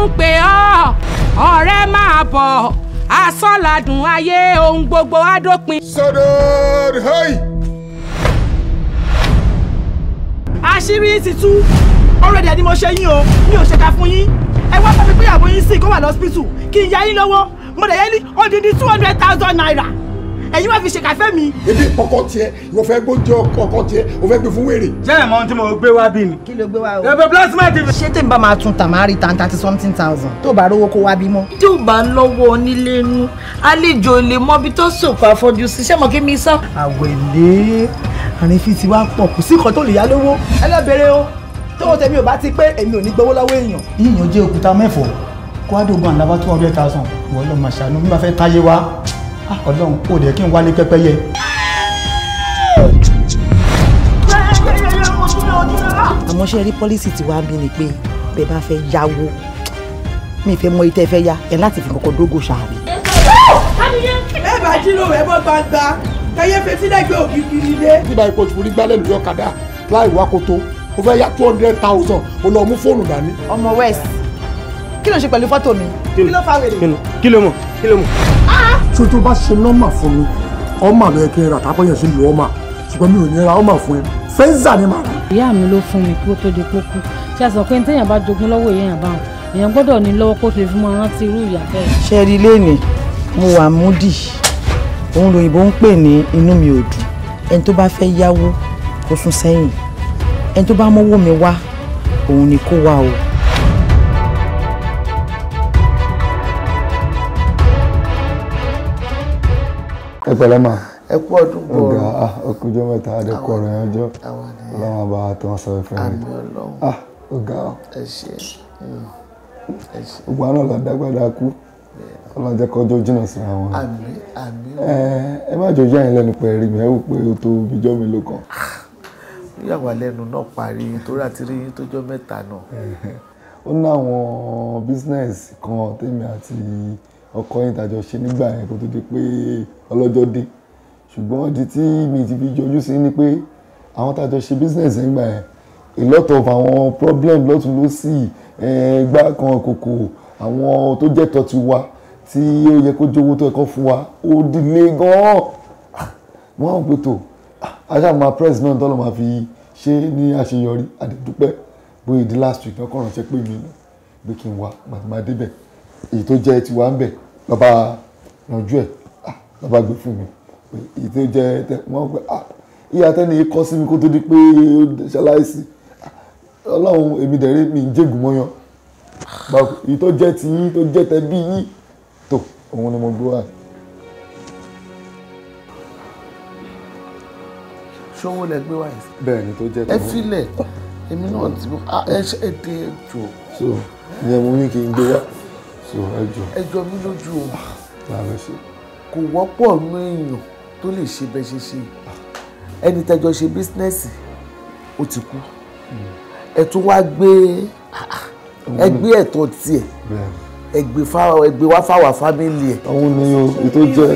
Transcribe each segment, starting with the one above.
ń pè ọ́ ọ̀rẹ́ máa bọ̀ asán ládùn ayé ohun gbogbo á dópin. sọ́dọ̀ hey. àṣírí ti tú ọ̀rẹ́dẹ̀ ni mo ṣe yín o mi ò ṣèkà fún yín ẹ wá fẹ́ mi pé ìyàwó yín sì kó wà lọ́sípítù kí n ya yín lọ́wọ́ mo dẹ̀ yẹ ní odidi 200,000 naira ẹ̀yin wá fi ṣèkà fẹ́ mi. ebi ọkọ tiẹ̀ ìwọ fẹ́ gbóúnjẹ ọkọ tiẹ̀ o fẹ́ gbé fún wèrè. jẹ́ ẹ̀mọ́ ohun tí mo gbé wá bí mi. kí ló gbé wá o. ẹ̀bẹ̀ plasma ti fi. ṣé tèmi bá máa tún tà máa rí tan 30-something thousand tó bá rówó kó wá bímọ. tí ò bá lọ́wọ́ onílé nú àlejò lè mọ ibi tó sòkò àfọ̀jù sí ṣé mo kí mi sọ. àwẹ̀lé àrífín ti wá pọ̀ kò sí nǹkan tó lè yá lówó. ẹ lọ bèrè o tówó tèmi ò bá ti pé èmi ò ní gbowó lọ́wọ́ èèyàn. yíyan jẹ́ òkúta mẹ́fọ̀ kó wá dógún àlábá 200,000 wọ́n lọ máa ṣàánú bí wọ́n fẹ́ táyé wá ọlọ́run kò dẹ̀ kí n wálé pẹ́pẹ́yẹ. àmọ́ ṣe rí pọ́lísì tí wàá bí ni pé bẹ́ẹ̀ bá fẹ́ yáwó mi fẹ́ mọ ìtẹ́ fẹ́ yá ẹ̀ láti fi kọ́kọ́ dógò ṣàárẹ̀. ẹ bá jíròrò ẹ bọ́ gbangba kẹyẹ fetí lẹ́gbẹ̀ẹ́ òkìkí nílé. nígbà ipò tí gbálẹ̀ lórí ọ̀kadà láì wá koto o fẹ́ yá 200,000 o lọ mú fóònù dání. ọmọ west kí ló ń ṣe pẹ̀lú fọ́tò mi kí ló fà wèrè. kí ló mọ̀ kí ló mọ̀. tí o tó bá ṣe nọ́mà fún mi ọmọ àlọ́ yẹ kí n ra tàbí yẹn sí lu ọmọ ṣùgbọ́n mi ò ní ra ọmọ fún ẹ fẹ́ńsà ni màá rà. ìyá mi ló fún mi kí ó tó di pókú ṣe àṣọ pé téèyàn bá jogún lọ́wọ́ èèyàn báwọn èèyàn gbọ́dọ̀ ní lọ́wọ́ kó tó fi mọ rántí irú ìyá bẹ́ẹ̀. ṣe rí lẹ́nì mo wà múdì òun lòyìnbó ń pè ní inú mi ò dùn ẹni tó bá fẹ́ yáwó kó sún sẹ́yìn ẹni tó bá mọ́wọ́ mi wá òun ni kó wá o. ẹ pẹ̀lẹ́ mà. ẹ kú ọdún bọ̀ ọ̀gá ọkùnjọ́ mẹ́ta adẹ́kọ̀ ọ̀rọ̀ yẹn ọjọ́ ọlọ́run àbá tó ń sọ ẹ̀fẹ́ mi. ọ̀gá ẹ ṣé gbogbo àwọn ọ̀là dágbàdá kú ọlọ́run jẹ́ kọjọ́ jìnnà sí àwọn. àmín àmín. ẹ má jọ yá yín lẹ́nu pẹ̀ rí mi ẹ wò pé o tó bíjọ́ mi ló kàn. yàwá lẹ́nu náà parí torí àti rí yín tójọ́ mẹ́ta náà. ó ní àwọn bísínẹ́sì kan tèmi àti ọkọ yín tàjọ ṣe nígbà yẹn kó tó di pé ọlọ́jọ́ dé ṣùgbọ́n di tí mi ti fi jọjú sí ni pé àwọn tàjọ ṣe business nígbà yẹn a lot of àwọn problem lọ́tún lọ́sì gbá kan kòkò àwọn tó jẹ́ tọ́ ti wa tí ó yẹ kó jówó tó ẹ̀kọ́ fún wa ó dìlé gan-an wọ́n á pè tó aṣáàmà press náà tọ́lọ́ máa fi ṣe ní àṣeyọrí àdìdúpẹ́ bóyá di last week náà kọ́ ránṣẹ́ pé mi gbé kí n wá màtìmá débẹ̀ èyí tó jẹ́ tiwa ń bẹ̀ lọ́ba yanjú ẹ̀ lọ́ba gbé fún mi èyí tó jẹ́ wọ́n pẹ́ ìyá tẹ́ni kọ́ sí mi kó tó di pé ó ṣaláìsí ọlọ́run èmi dẹ̀rẹ́ mi ń jẹ́gùn mọ́yán èyí tó jẹ́ ti yín tó jẹ́ tẹ bí yín tó òun ni mo gbé wá. ṣówó lẹ gbé wá yìí. bẹ́ẹ̀ ni tó jẹ́ tẹ. ẹ filẹ̀ èmi náà ti mọ ẹ dé jù. so ìyẹn mo ní kí n gbé wá so ẹ jọ mí lójú o. láàárọ̀ ṣe. kò wọ́pọ̀ nínú èèyàn tó lè ṣe bẹ́ẹ̀ ṣe ṣe ẹni tẹ́jọ ṣe bísínẹ́sì ó ti kú ẹ tún wá gbé ẹgbẹ́ ẹ̀tọ́ tiẹ̀ ẹgbẹ́ wá fáwọn fámìlì ẹ̀. òun ni o ètò jẹ́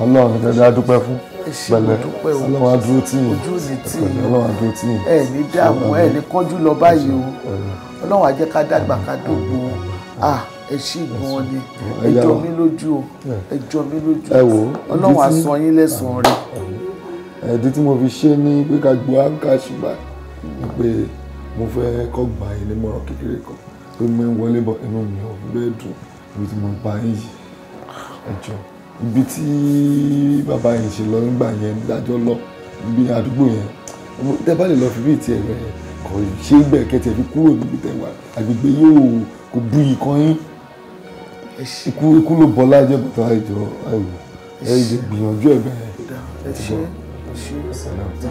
ọlọ́run ní kẹ́kẹ́ adúpẹ́ fún pẹ̀lẹ́ ọlọ́run adúró tì yín ọlọ́run adúró tì yín. ẹ ní dààmú ẹ ní kánjú lọ báyìí o ọlọ́run á jẹ́ ká dàgbà ká dógbò ẹ ṣì gan ni ẹ jọ mí lójú o ẹ jọ mí lójú ọlọ́run á san yín lẹ́san rẹ̀. ẹ̀ẹ́dí tí mo fi ṣe ní pé ká gbọ́ àǹkà ṣùgbọ́n pé mo fẹ́ kọ́ gbà yín nímọ̀ràn kékeré kan pé mo ń wọlé bọ̀ inú mi ò bẹ́ẹ̀ dùn ibi tí mo bá yín yìí ẹ jọ ibi tí bàbá yìí ṣe lọ nígbà yẹn dájọ́ lọ ibi àdúgbò yẹn tẹ́ bá lè lọ fi bí tiẹ̀ rẹ̀ kò ṣe é gbẹ̀ kẹ́tẹ̀ fi kúrò níbi tẹ́ wà àgbègbè yóò kò bu ìkan yín ikú ló bọ́ lájẹ́ bàtà ìjọ ẹ gbìyànjú ẹ̀ bẹ́ẹ̀. ẹ ṣe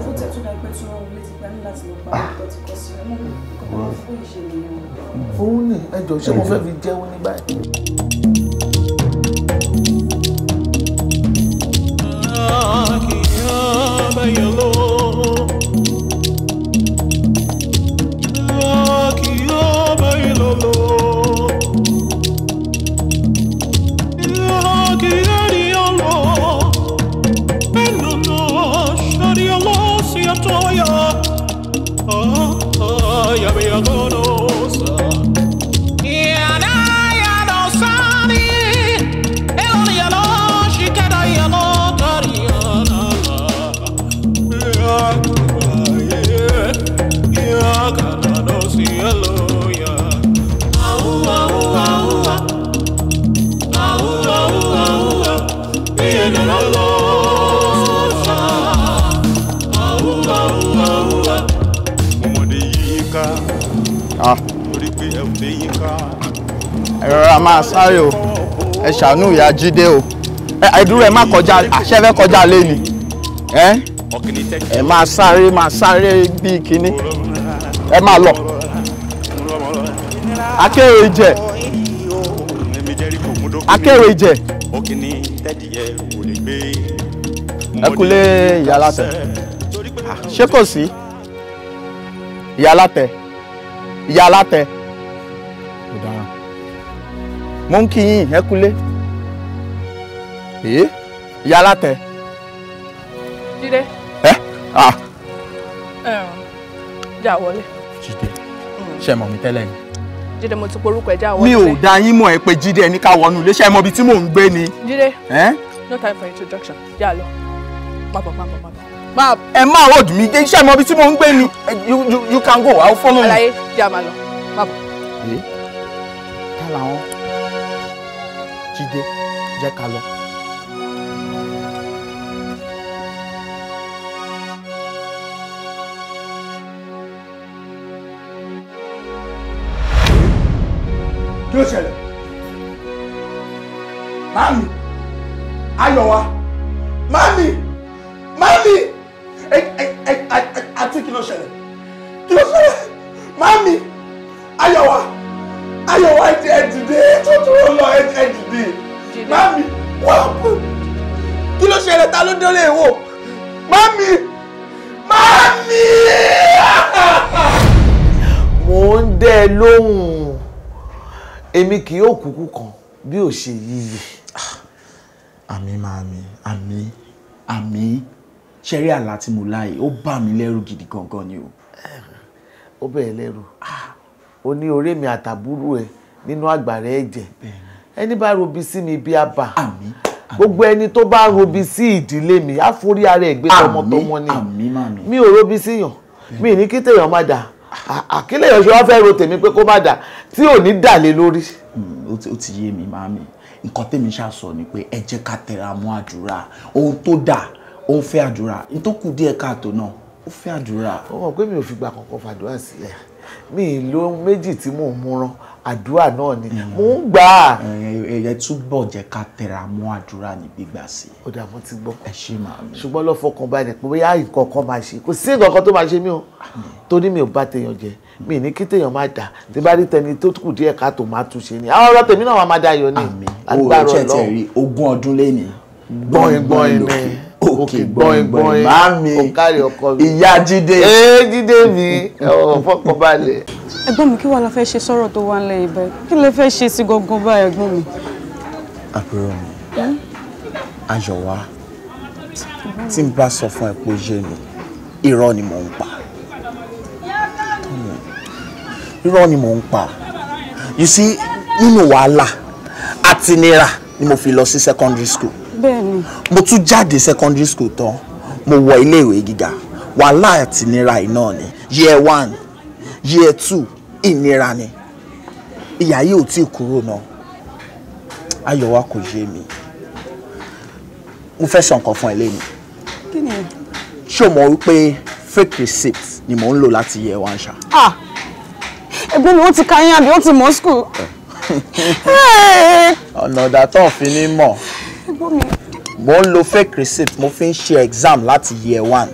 fún tẹ̀tún náà pẹ́ tí wọ́n wọlé ti gbá ní láti lọ pa ọ̀tọ̀ ti kọ́ sí ẹ mọ́ kọ́kọ́ fún ìṣẹ̀lẹ̀ yẹn. òun ni ẹ jọ ṣé mo fẹ́ fi jẹun ní báyìí. Ya me agono Ẹ rọra máa sáré o, ẹ ṣàánú ìyá Jídé o. Ẹ dúró, ẹ má kọjá, àṣẹ fẹ́ kọjá lé ni. Ẹ máa sáré bíi kíní. Ẹ máa lọ. Akérò ìjẹ. Ẹ kúlé ìyá Alátẹ. Ṣé kò sí? Ìyá Alátẹ. Mo ń kí yín, ẹ kúlé. Ìyá Alátẹ. Jídé. Já wọlé. Jídé. Ṣé mọ̀ mi tẹ́lẹ̀ ni? Jídé, mo ti porúkọ ẹ̀ já wọlé. Mi ò dá yín mọ̀ ẹ pé Jídé ẹni ká wọnú ilé, ṣé mọ̀ ibi tí mò ń gbé ni? Jídé. No time for introduction. Já lọ. Má bọ̀. Ẹ má hold mi, ṣé mọ̀ ibi tí mò ń gbé ni? You can go, I'll follow you. Àlàyé, já máa lọ. Má bọ̀. Ká làwọn. Jídé, jẹ́ ká lọ. Kí ló ṣẹlẹ̀? Mami, Ayọ̀wá, Mami, àti kí ló ṣẹlẹ̀? Mami, Ayọ̀wá, ẹ dìde, tó dúró lọ, ẹ dìde. Mami, wọ́n kí ló ṣẹlẹ̀? Ta ló délé wò? Mami! Mo ń dẹ́ lóhùn. Èmi kì yóò kúkú kan bí ò ṣe yíyẹ. Àmín màámi, àmín. Ṣẹ́rí àlá tí mo láyé, ó bà mí lẹ́rù gidi gangan ni o. Ó bẹ̀rẹ̀ lẹ́rù. Ó ní ọ̀rẹ́ mi àtàbúrò ẹ̀ nínú àgbàrá ẹ̀jẹ̀. Ẹni bá robi sí mi bí àbá. Àmín. Gbogbo ẹni tó bá robi sí ìdílé mi, á forí ara ẹ̀ gbé tọmọtọmọ ni. Àmín màámi. Mi ò robi síyàn. Mi ní kí tèèyàn má dà. Àkílẹ̀ yọ̀ṣọ́ wá fẹ́ ro tèmi pé kó má dà tí ò ní dà lé lórí. Ó ti yé mi màámi. Nǹkan tèmi ṣàsọ ni pé ẹ jẹ́ ká tẹra mọ́ àdúrà. Ohun tó dà, ó ń fẹ́ àdúrà. Ní tó kù díẹ̀ káàtó náà, ó fẹ́ àdúrà. Ó mọ̀ pé mi ò fi gbà kankan fàdúrà sílẹ̀. Mi lo méjì tí mò ń múran, àdúrà náà ni. Mò ń gbà á. Ẹ túbọ̀ jẹ́ ká tẹra mọ́ àdúrà ní gbígbà sí. Ó dà mo ti gbọ́. Ẹ ṣé màámi. Ṣùgbọ́n lọ fọkàn balẹ̀ pé bóyá nǹkan kan máa ṣe. Kò sí nǹkan kan tó máa ṣe mí o. Torí mi ò bá tèèyàn jẹ. Mi ní kí tèèyàn má dà. Tí bá rí tẹni tó kù díẹ̀ ká tó máa tún ṣe ni. Àwọn ọ̀rọ̀ tèmi náà máa dayọ̀ ni. Agbára Ọlọ́run. 20 ọdún lẹ́ni. Gbọ́n ni. Òkè gbọ́n. Màámi. Ó kárí ọkọ mi. Ìyá Jídé. Jídé mi. Fọkàn balẹ̀. Ẹ̀gbọ́n mi, kí wàá la fẹ́ ṣe sọ̀rọ̀ tó wà nílẹ̀ ibẹ̀? Kí lẹ fẹ́ ṣe sí gangan báyìí ẹ̀gbọ́n mi? Àbúrò mi, Ayọ̀wá, tí n bá sọ fún ẹ pé ó yé mi, irọ́ ni mò ń pa. Irọ́ ni mò ń pa. You see, nínú wàhálà àti nira ni mo fi lọ sí secondary school. Bẹ́ẹ̀ni. Mo tún jáde secondary school tán, mo wọ ilé ìwé gíga. Wàhálà àti nira yìí náà ni. Year 1, year 2, ìnira ni. Ìyà yìí ò tí kúrò náà. Ayọ̀wá kò yé mi. Mo fẹ́ sọ nǹkan fún ẹ lẹ́nu. Kí ni? Ṣé o mọ̀ wípé fake receipt ni mò ń lò láti year 1 ṣá? Ẹ̀gbọ́n mi, wọ́n ti ka yín àbí wọ́n ti mọ̀ school? Ọ̀nà ìdátọ̀ fi ní mọ̀. Ẹ̀gbọ́n mi. Mo ń lo fake receipt, mo fi ń ṣe exam láti year 1.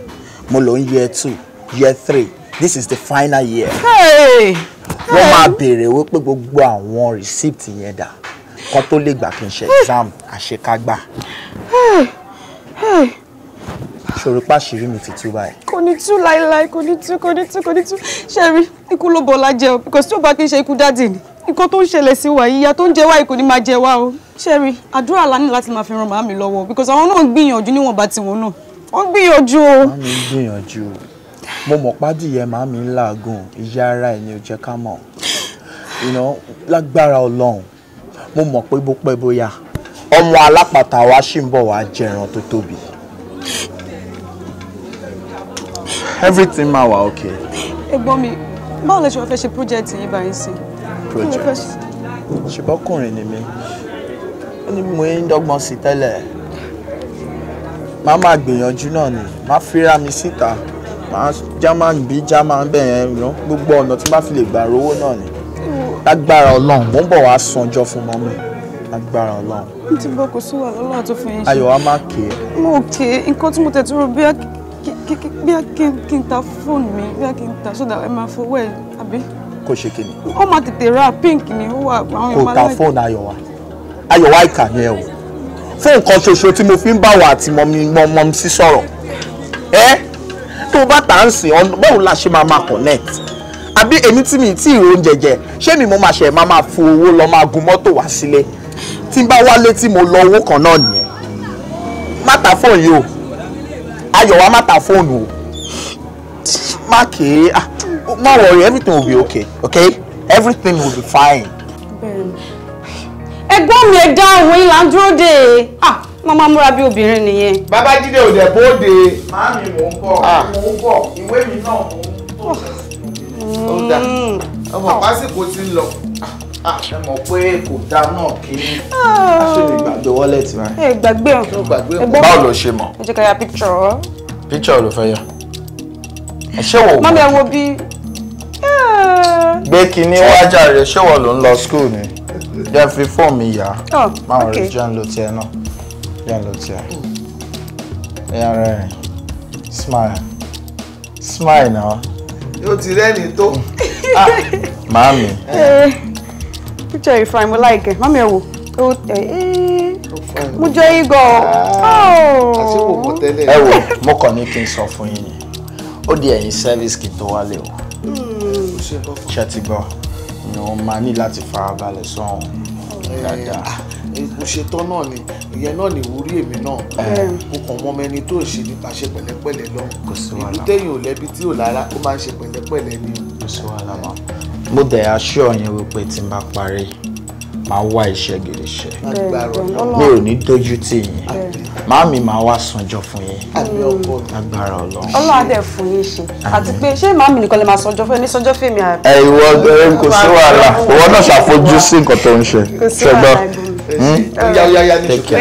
Mo lò ń year 2, year 3. This is the final year. Wọ́n máa béèrè wípé gbogbo àwọn receipt yẹn dà. Kọ́ tó lè gbà kí n ṣe exam àṣekágbá. Ṣòro pàṣírí mi ti tú báyìí. Kò ní tú láíláí, kò ní tú. Ṣé rí, ikú ló bọ́lá jẹ o, because tí ó bá kí n ṣe ikú dáàdì ni. Nǹkan tó ń ṣẹlẹ̀ sí wa, ìyà tó ń jẹ wá yìí kò ní máa jẹ wá o. Ṣé rí, àdúrà la ní láti máa fi ran màámi lọ́wọ́, because àwọn náà ń gbìyànjú níwọ̀nba tiwọn náà. Wọ́n gbìyànjú o. Màámi ń gbìyànjú. Mo mọ̀ pádìyẹ màámi ń làágùn, ìyá ara ẹ̀ ni ò jẹ́ ká mọ̀. Lágbára Ọlọ́run, mo mọ̀ pé bó pẹ́ bóyá ọmọ alápàtà wa ṣì ń bọ̀ wá jẹran tó tóbi. Everything máa wà okay. Ẹ̀gbọ́n mi, báwo lẹ ṣe wá fẹ́ ṣe project yìí báyìí sí? Project? Ṣùgbọ́kùnrin ni mí. Ó ní mo ń dọ́gbọ́n sí tẹ́lẹ̀. Má máa gbìyànjú náà ni. Má fira mi síta. Má German bí German bẹ́ẹ̀ yẹn, gbogbo ọ̀nà tí má fi lè gbà rówó náà ni. Lágbára Ọlọ́run, mo ń bọ̀ wá sanjọ́ fún mọ́mí. Lágbára Ọlọ́run. N ti bọ́ kò sí wà lọ́lọ́run tó fi yín ṣe. Ayọ̀ wa má ké. Mo ké nǹkan tí mo tẹ̀ tó rò bí kí n ta fóònù mi bí kí n ta sódà ẹ máa fowó ẹ àbí. Kò ṣe kí ni. Ó máa tètè ra pink ni ó wà àwọn Kò ta fóònù Ayọ̀ wa ìkà yẹn o. Fún nǹkan ṣoṣo tí mo fi ń bá wa àti mọ́mí sí sọ̀rọ̀. Tó bá tà ń sìn ọ́n báwo la ṣe máa connect? Àbí èmi tí mi tí ìrò oúnjẹ jẹ ṣé mi mo máa ṣe máa fo owó lọ máa gun mọ́tò wá sílé tí n bá wálé tí mo lọ owó kan náà nìyẹn. Má ta fóònù yìí o. Ayọ̀ wa má ta fóònù o. Má ké má worry, everything will be okay? Everything will be fine. Ẹ̀gbọ́n mi ẹ dáhùn yín là ń dúró dè. Mama múra bí obìnrin nìyẹn. Babájídé ò dẹ̀ bóde. Màámi mò ń bọ̀. Ìwé mi náà mò ń bọ̀. Ó dà. Ọmọ pásìkò ti ń lọ. Ẹ mọ̀ pé kò dá náà kí aṣèlè gbàgbé wọ́lẹ̀tì rẹ̀. Ẹ gbàgbé ọ̀. Báwo ló ṣe mọ̀? Ẹ jẹ́ ká ya picture. Picture ló fẹ́ yà. Ẹ ṣé wò ó. Mami ẹ wo bí. Gbé kinní wájà rẹ̀ ṣé wọ́n ló ń lọ school ni? Jẹ́ fi fóònù mi yá. Máa rí jẹ́ ń lo tiẹ̀ náà. Jẹ́ ń lo tiẹ̀. Ẹ̀yà rẹ̀ smile náà. Yóò ti rẹ́ni tó. Màámi. Picture yìí fine, mo like it. Mami ẹ wo. Mo jọ yín gan. Ẹ wo, mo kàn ní kí n sọ fún yín ni. Ó di ẹ̀yìn service kí n tó wálé o. Ṣé ti gbọ́? Mo máa ní láti farabalẹ̀ sọ́hun dáadáa. Mo ṣetán náà ni ìyẹn náà ní ìwúrí èmi náà. Mo kàn mọ ọmọ ẹni tó ń ṣe nípa ṣe pẹ̀lẹ́pẹ̀lẹ́ lọ. Ìlú téèyàn ò lẹ́bi tí ò lára ó máa ń ṣe pẹ̀lẹ́pẹ̀lẹ́ ni. Kò sí wàhálà mọ́. Mo dẹ̀ aṣọ yẹn wípé tí n bá parí máa wá iṣẹ́ gidi ṣe. Mi ò ní dójú tì yín. Màámi máa wá sanjọ́ fún yín. Agbára Ọlọ́run. Ọlọ́run á dẹ̀ fún yín ṣe. Àti pé ṣé màámi nìkan lè máa sanjọ́ fún ẹ ní sanjọ́ fèmí àbí. Ìwọ kò sí wàhálà. Ìwọ náà ṣàfojú sí nǹkan tó ń ṣe. Kò sí wàhálà. Yá ní ṣùkú. Ẹ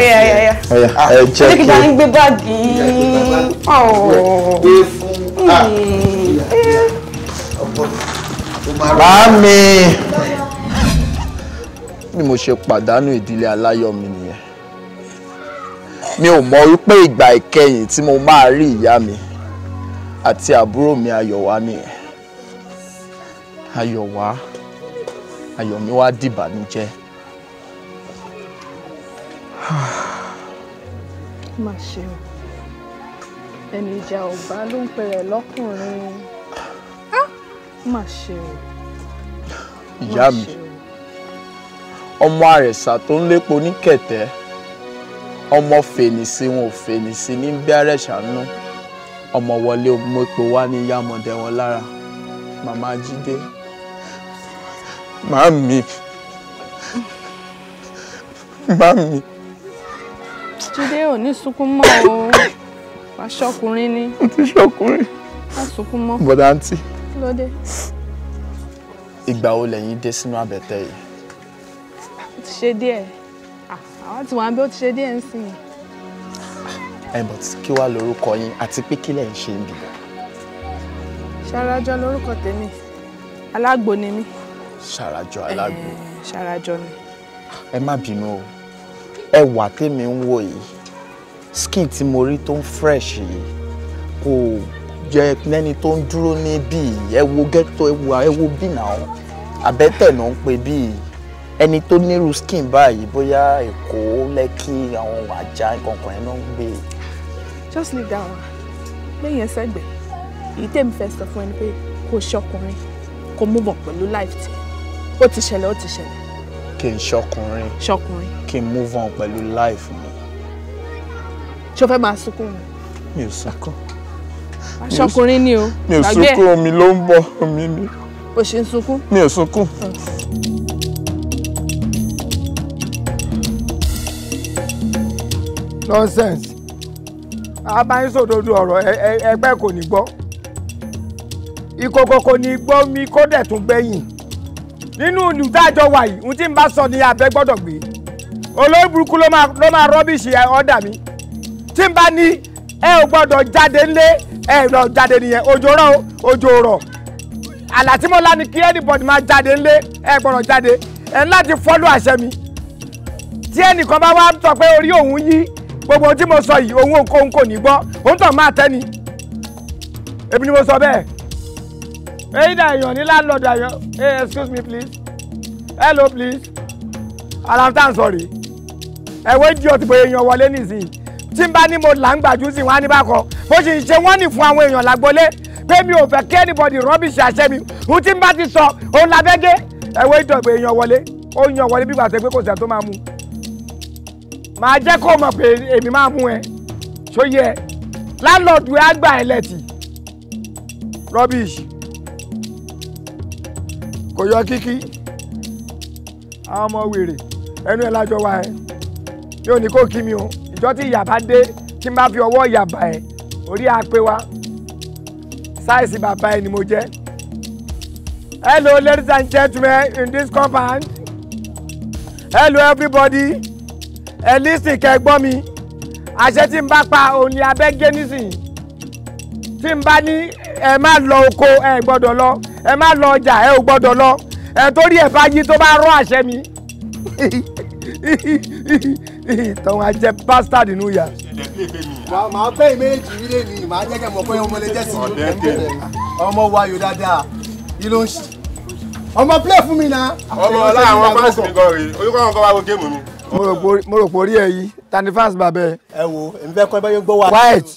jẹ́ kí. Ṣé kí bá ń gbé báàgì? Gbé fún Màámi. Bí mo ṣe pàdánù ìdílé aláyọ̀ mi nìyẹn. Mi ò mọ̀ wípé ìgbà ìkẹyìn tí mo máa rí ìyá mi àti àbúrò mi Ayọ̀wá nìyẹn. Ayọ̀ mi wá dìbànújẹ́. Má ṣe o. Ẹni ìjà ọba ló ń pẹ̀rẹ̀ lọ́kùnrin. Má ṣe o. Ìyá mi. Ọmọ àrẹ̀sà tó ń lépo ní kẹ̀tẹ́. Ọmọ fènìsí wọn ò fènìsí ní bí àrẹ̀sànú. Ọmọ wọlé ọmọpo wá ní yámọ̀dẹ wọn lára. Màmá Jídé. Màámi. Jídé ò ní sunkún mọ́ o. Wàá ṣọkùnrin ni. Mo ti ṣọkùnrin. Wàá sunkún mọ́. Bọ̀dá àǹtí. Kí ló dé? Ìgbà wo lẹ̀yin dé sínú àbẹ̀tẹ̀ yìí? Ó ti ṣe díẹ̀. Àwọn tí wọ́n á bí ó ti ṣe díẹ̀ ń sìn. But kí wá lorúkọ yín àti pé kí lẹ̀ ń ṣe ń bì? Ṣàràjọ lorúkọ tèmi. Alágbo ni mí. Ṣàràjọ alágbo. Ṣàràjọ ni. Ẹ má bínú o. Ẹwà tèmi ń wò yìí. Skin tí mo rí tó ń fresh yìí kò jẹ́ lẹ́ni tó ń dúró ní bíi ẹ wo ghetto ẹ wo bí náà àbẹ́tẹ̀ náà ń pè bíi ẹni tó nírú skin báyìí bóyá Èkó Lẹ́kì àwọn àjà kankan ẹ̀ náà ń gbé. Just leave that one. Lẹ́yìn ẹsẹ̀gbẹ̀ èyí tèmi fẹ́ sọ fún ẹni pé kò ṣọkùnrin kò move on pẹ̀lú life tí ó ti ṣẹlẹ̀. Kí n ṣọkùnrin kí n move on pẹ̀lú life mi. Ṣé o fẹ́ máa sunkún mi? Mi ò sunkún. Aṣọkùnrin ni o. Mi ò sunkún, omi ló ń bọ̀ omi ni. O ṣe ń sunkún? Mi ò sunkún. Nonsense. Abáyín sòdodo ọ̀rọ̀ ẹgbẹ́ kò ní gbọ́. Ìkòkò kò ní gbọ́ mi kó dẹ̀ tún gbẹ̀yìn. Nínú ìlú dájọ́ wà yìí, ohun tí n bá sọ ni abẹ́ gbọ́dọ̀ gbé. Olórí burúkú ló máa rọ́bìṣì ọ̀dà mi. Tí n bá ní ẹ ò gbọ́dọ̀ jáde ńlé ẹ lọ jáde nìyẹn òjò rọ̀ àlàtímọ́lá ni kí anybody máa jáde ńlé ẹ gbọ́dọ̀ jáde ẹ láti follow àṣẹ mi tí ẹnìkan bá wá sọ pé orí òun yí gbogbo tí mo sọ yìí òun kò ní gbọ́ òun tàn máa tẹ́ ni èmi ni mo sọ bẹ́ẹ̀ èyí dà èèyàn ní landlord àyàn hey excuse me please hello please alamtan sorry ẹ̀wọ́ ìdí ọtí bóyá èèyàn wọlé nísìnyí tí n bá ní mo là ń gbàjú sí wọn á ní bákọ bó ṣe ń ṣe wọ́n ní fún àwọn èèyàn lágbolé pé mi ò fẹ́ kí anybody rubbish àṣẹ mi ohun tí n bá ti sọ òun làbẹ́gẹ́ ẹ̀wọ́ ìdí ọ̀gbẹ́ èèyàn wọlé ó yan wọlé bí gbàtẹ́ pé kò sẹ́ tó máa mú màá jẹ́ kó mọ̀ pé èmi máa mú ẹ ṣó yẹ landlord wẹ́ á gbà ẹ lẹ́tì rubbish kò yọ kíkí àwọn ọmọ wèrè ẹnu ẹ lájọ wa ẹ yóò ní kó kí mi o ìjọ tí ìyà bá dé tí n bá fi ọwọ́ ìyà bá ẹ orí àpé wa sáìsì bàbá ẹ ni mo jẹ́. Hello ladies and gentlemen in this compound. Hello everybody. Ẹ lísìn kẹ́ gbọ́ mi àṣẹ tí n bá pa òun ni abẹ́gẹ́ nísìnyí tí n bá ní ẹ má lọ oko ẹ gbọ́dọ̀ lọ ẹ má lọ ọjà ẹ ò gbọ́dọ̀ lọ ẹ torí ẹ bá yí tó bá rọ àṣẹ mi tọ́wọ́n á jẹ́ bastard nínú ìyá. màá bẹ́ ìméjì rí lẹ́nu màá jẹ́ kẹ́ mọ̀ pé ọmọ lè jẹ́ sí ọmọ wa yóò dáadáa yìí ló ń ṣe ọmọ play fún mi náà. ọmọ ọlá àwọn fans mi gan rèé orúkọ àwọn kan wá wo géèmù mi. mo rò pé orí ẹ yìí tani fans bàbá ẹ. ẹ wo èmi fẹ́ kọ́ ẹ bá yóò gbọ́ wa. white.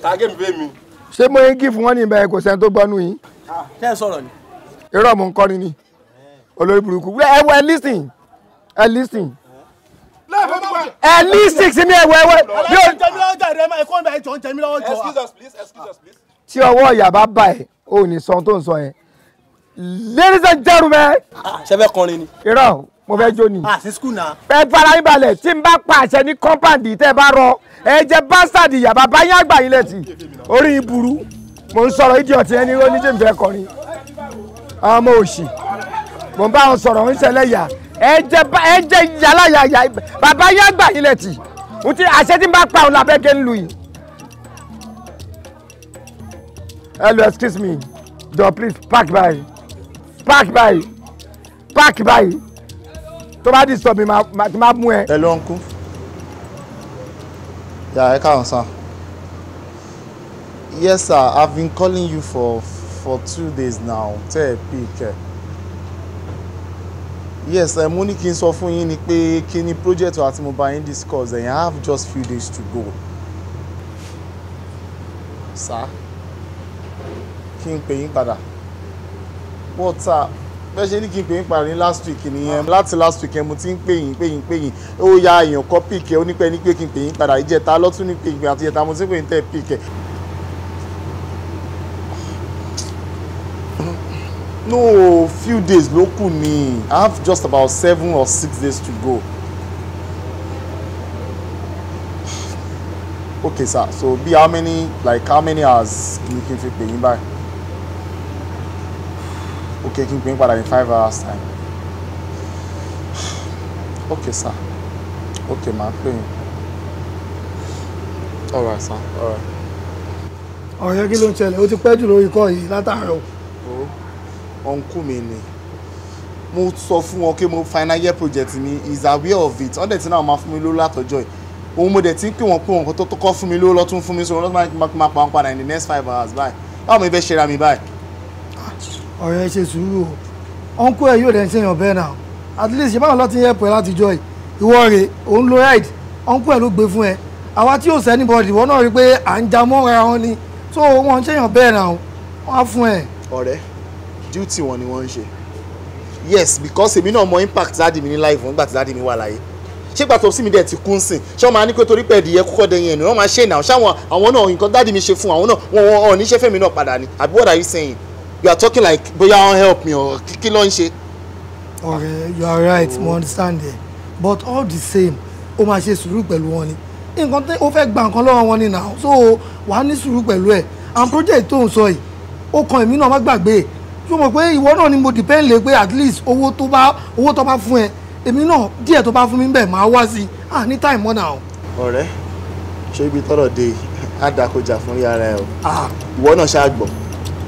ta géèmù bẹ́ẹ̀ mi. ṣé mo yín gífù wọn ní ìbẹ̀rẹ̀ kò sẹ́ni tó gbọ́nú yín. ṣé ẹ sọ̀rọ̀ ni. irọ́ mo ń kọ́ni ni olórí burúkú ẹ wọ ẹ lísìn ẹ lísìn. ẹ lísìn sí mi ẹ wọ ẹ wọ. excuse us please. tí ọwọ́ ìyá bá bá ẹ ò ní sọ tó ń sọ yẹn. ladies and gentlemen. ṣe fẹ́ kọrin ni. irọ́ mo fẹ́ jó ni. sí skul náà. ẹ fara yín balẹ̀ tí n bá pa àṣẹ ní kọ́ńpáǹdì tẹ́ ẹ bá rọ ẹ jẹ́ báṣádì ìyá bàbá yín àgbà yín létí orí yín burú mo ń sọ̀rọ̀ ìdí ọ̀tí ẹni oníjì ń fẹ́ kọrin àwọn ọmọ òṣì mo ń bá wọn sọ̀rọ̀ ń ṣẹlẹ̀ yà ẹ jẹ́ yàrá yàyà bàbá yín àgbà yín létí àṣẹ tí n bá pa òun làbẹ́gẹ́ ń lu yìí. hello excuse me door please park by tó bá disturb mi máa mú ẹ. ẹ ló ń kú yà ẹ káwọn sàn. yes sir I've been calling you for 2 days now tẹ́ ẹ pick ẹ. yes mo ní kí n sọ fún yín ni pé kí ni project wa tí mo bá yín discuss ẹ̀yìn I have just few days to go. sir kí n pè yín padà but sir bẹ́ẹ̀ ṣe ní kí n pè yín padà ní last week nìyẹn láti last week mo ti ń pè yín ó ya èèyàn kọ́ pick ẹ ó ní pé kí n pè yín padà ìjẹta lọ́tún ní pè yín àti ìjẹta mo ti ń pè yín tẹ́ pick ẹ. no few days ló kù ni I have just about 7 or 6 days to go. okay sir so bí how many hours ni kí n fi pè yín báyìí. okay kí n pè yín padà in 5 hours time. okay sir okay màá pè yín. alright sir alright. ọ̀rẹ́ kí ló ń ṣẹlẹ̀ ó ti pẹ́ jù lórí ikọ́ yìí látàárọ̀. ọ̀nkú mi ni mo sọ fún wọn pé mo final year project mi is aware of it ọ̀dẹ̀ tí náà máa fún mi lówó látọjọ́ yìí òun mo dẹ̀ ti ń pè wọ́n pé wọn tó kọ́ fún mi lówó lọ́tún fún mi sọ wọn lọ́tún máa pa wọn padà in the next 5 hours báyìí báwo mo fẹ́ ṣe ra mi báyìí. ọ̀rẹ́ ṣe sùúrù o ọ̀nkú ẹ̀ yóò dẹ̀ ń ṣèyàn bẹ́ẹ̀ náà at least ṣe báwọn lọ́tí yẹ pẹ̀ látijọ́ yìí ìwọ rè òun lo ride ọ̀nkú ẹ̀ ló gbé fún ẹ àwa tí yóò sẹ́ni bọ́ọ̀dì ìwọ náà rí pé à ń ja mọ́ra wọn ni so wọn ń ṣèyàn bẹ́ẹ̀ náà wọ́n á fún ẹ. ọ̀rẹ́ duty wọn ni wọ́n ń ṣe yes because èmi náà mọ impact dáàdì mi ní life wọn nígbà tí dáàdì mi wà láyé ṣé gbàtọ̀ sí mi dẹ̀ ti kún sìn ṣé wọ́n máa ní pé torí pé ẹ̀dìyẹ kúkọ́ dẹ̀yìn ẹ̀nu wọ́n máa ṣe ìnáwó ṣáwọn àwọn náà nǹkan dáàdì mi ṣe fún àwọn náà wọn ò ní ṣe fẹ́mi náà padà ni àbí what are you saying you are talking like bóyá wọ́n help me or kí ló ń ṣe. ọ̀rẹ́ you are right mo understand it but all the same ó máa ṣe sùúrù pẹ̀lú wọn ni nǹkan tí ó fẹ́ gba nǹkan lọ́wọ́ wọn ni now so wàá ní sùúrù pẹ̀lú ẹ̀ and project tó ń sọ yìí ó kan èmi náà má gbàgbé ṣó mọ̀ pé ìwọ náà ni mo depend lé pé at least owó tó bá fún ẹ èmi náà díẹ̀ tó bá fún mi bẹ́ẹ̀ máa wá sí i ní time mọ́ náà. ọ̀rẹ́ ṣé ibi tọ́rọ̀ dé á dàkọjà fún yàrá ẹ o ìwọ náà ṣáà gbọ́